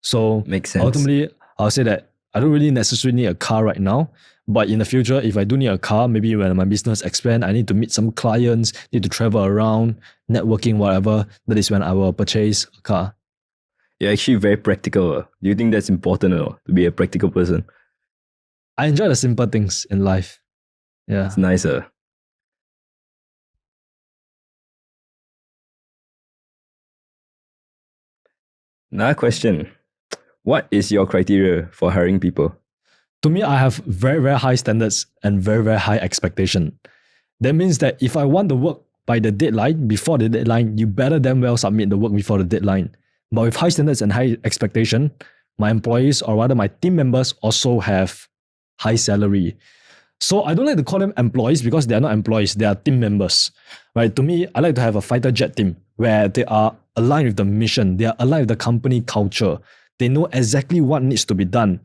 So Makes sense. ultimately, I'll say that I don't really necessarily need a car right now. But in the future, if I do need a car, maybe when my business expands, I need to meet some clients, need to travel around, networking, whatever, that is when I will purchase a car. You're actually very practical. Do you think that's important or not, to be a practical person? I enjoy the simple things in life. Yeah. It's nicer. Another question. What is your criteria for hiring people? To me, I have very, very high standards and very, very high expectation. That means that if I want the work by the deadline, before the deadline, you better damn well submit the work before the deadline. But with high standards and high expectation, my employees, or rather my team members, also have high salary. So I don't like to call them employees because they are not employees, they are team members. Right? To me, I like to have a fighter jet team where they are aligned with the mission, they are aligned with the company culture. They know exactly what needs to be done.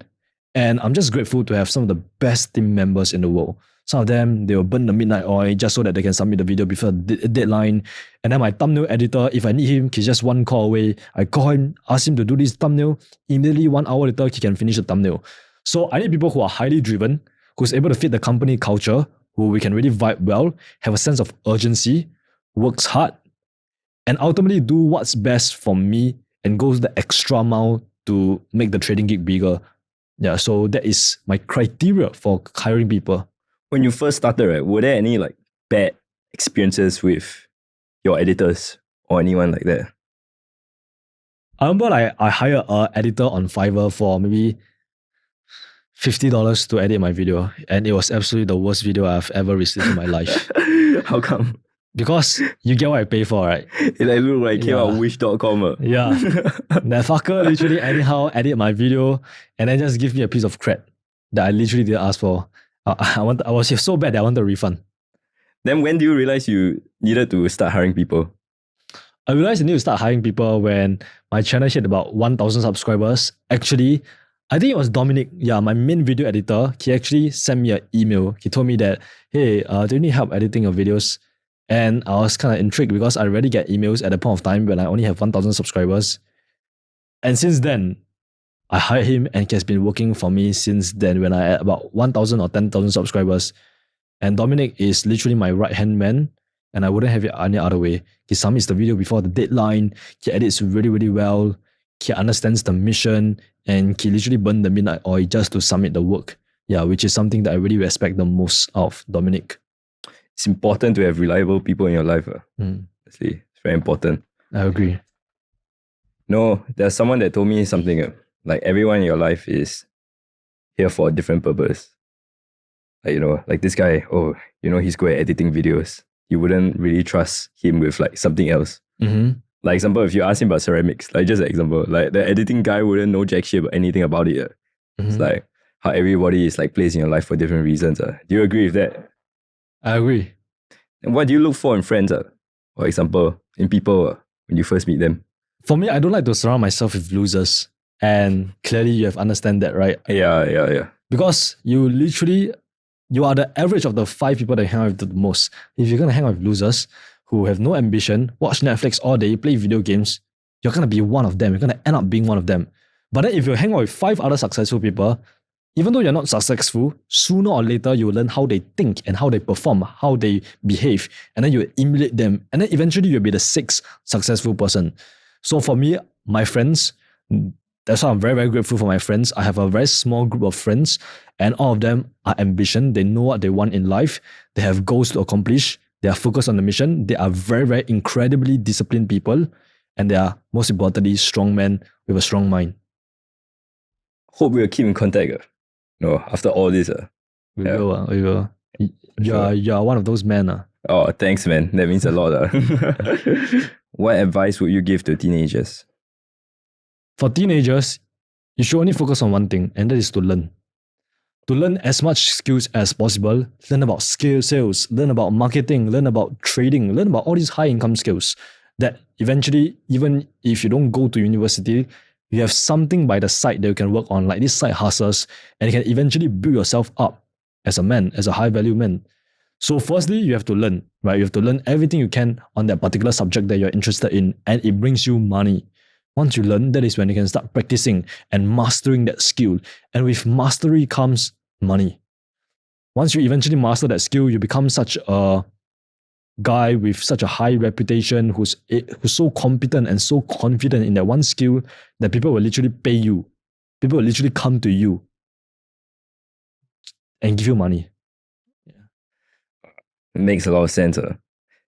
And I'm just grateful to have some of the best team members in the world. Some of them, they will burn the midnight oil just so that they can submit the video before the deadline. And then my thumbnail editor, if I need him, he's just one call away. I call him, ask him to do this thumbnail. Immediately, 1 hour later, he can finish the thumbnail. So I need people who are highly driven, who's able to fit the company culture, who we can really vibe well, have a sense of urgency, works hard, and ultimately do what's best for me and goes the extra mile to make the Trading Geek bigger. Yeah, so that is my criteria for hiring people. When you first started, right, were there any like bad experiences with your editors or anyone like that? I remember I hired an editor on Fiverr for maybe $50 to edit my video, and it was absolutely the worst video I've ever received in my life. How come? Because you get what I pay for, right? It like looked like came out of wish.com. Yeah. That fucker literally anyhow edit my video and then just give me a piece of crap that I literally didn't ask for. I was so bad that I wanted a refund. Then when do you realize you needed to start hiring people? I realized I need to start hiring people when my channel hit about 1,000 subscribers. Actually, I think it was Dominic, my main video editor. He actually sent me an email. He told me that, hey, do you need help editing your videos? And I was kind of intrigued because I already get emails at the point of time when I only have 1,000 subscribers. And since then, I hired him and he has been working for me since then when I had about 1,000 or 10,000 subscribers. And Dominic is literally my right-hand man, and I wouldn't have it any other way. He submits the video before the deadline, he edits really, really well, he understands the mission, and he literally burned the midnight oil just to submit the work. Yeah, which is something that I really respect the most of Dominic. It's important to have reliable people in your life. Honestly, it's very important. I agree. No, there's someone that told me something. Like everyone in your life is here for a different purpose. Like, like this guy, he's good at editing videos. You wouldn't really trust him with like something else. Mm-hmm. Like example, if you ask him about ceramics, like just an example, like the editing guy wouldn't know jack shit about anything about it. Mm-hmm. It's like how everybody is like placed in your life for different reasons. Do you agree with that? I agree. And what do you look for in friends? For example, in people when you first meet them? For me, I don't like to surround myself with losers. And clearly you have understand that, right? Yeah. Because you are the average of the 5 people that you hang out with the most. If you're going to hang out with losers who have no ambition, watch Netflix all day, play video games, you're going to be one of them. You're going to end up being one of them. But then if you hang out with 5 other successful people, even though you're not successful, sooner or later you will learn how they think and how they perform, how they behave, and then you will emulate them. And then eventually you'll be the 6th successful person. So for me, my friends, that's why I'm very, very grateful for my friends. I have a very small group of friends, and all of them are ambition. They know what they want in life. They have goals to accomplish. They are focused on the mission. They are very, very incredibly disciplined people, and they are, most importantly, strong men with a strong mind. Hope we'll keep in contact. After all this. We will. You are one of those men. Oh, thanks, man. That means a lot. What advice would you give to teenagers? For teenagers, you should only focus on one thing, and that is to learn. To learn as much skills as possible, learn about sales, learn about marketing, learn about trading, learn about all these high income skills that eventually, even if you don't go to university, you have something by the side that you can work on, like these side hustles, and you can eventually build yourself up as a man, as a high value man. So firstly, you have to learn, right? You have to learn everything you can on that particular subject that you're interested in, and it brings you money. Once you learn, that is when you can start practicing and mastering that skill. And with mastery comes money. Once you eventually master that skill, you become such a guy with such a high reputation who's so competent and so confident in that one skill that people will literally pay you. People will literally come to you and give you money. It makes a lot of sense.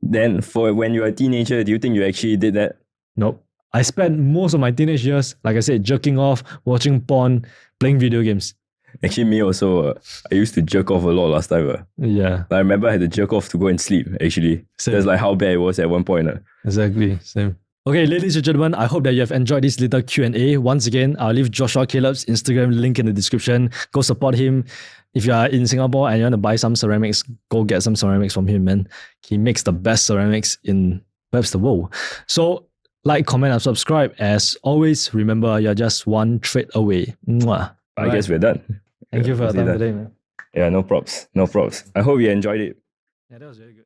Then for when you're a teenager, do you think you actually did that? Nope. I spent most of my teenage years, like I said, jerking off, watching porn, playing video games. Actually, me also. I used to jerk off a lot last time. Yeah. I remember I had to jerk off to go and sleep, actually. Same. That's like how bad it was at one point. Exactly. Same. Okay, ladies and gentlemen, I hope that you have enjoyed this little Q&A. Once again, I'll leave Joshua Caleb's Instagram link in the description. Go support him. If you are in Singapore and you want to buy some ceramics, go get some ceramics from him, man. He makes the best ceramics in perhaps the world. So, like, comment, and subscribe. As always, remember, you're just one trade away. Mwah. I guess we're done. Thank you for your time done. today, man. Yeah, no props. No props. I hope you enjoyed it. Yeah, that was very good.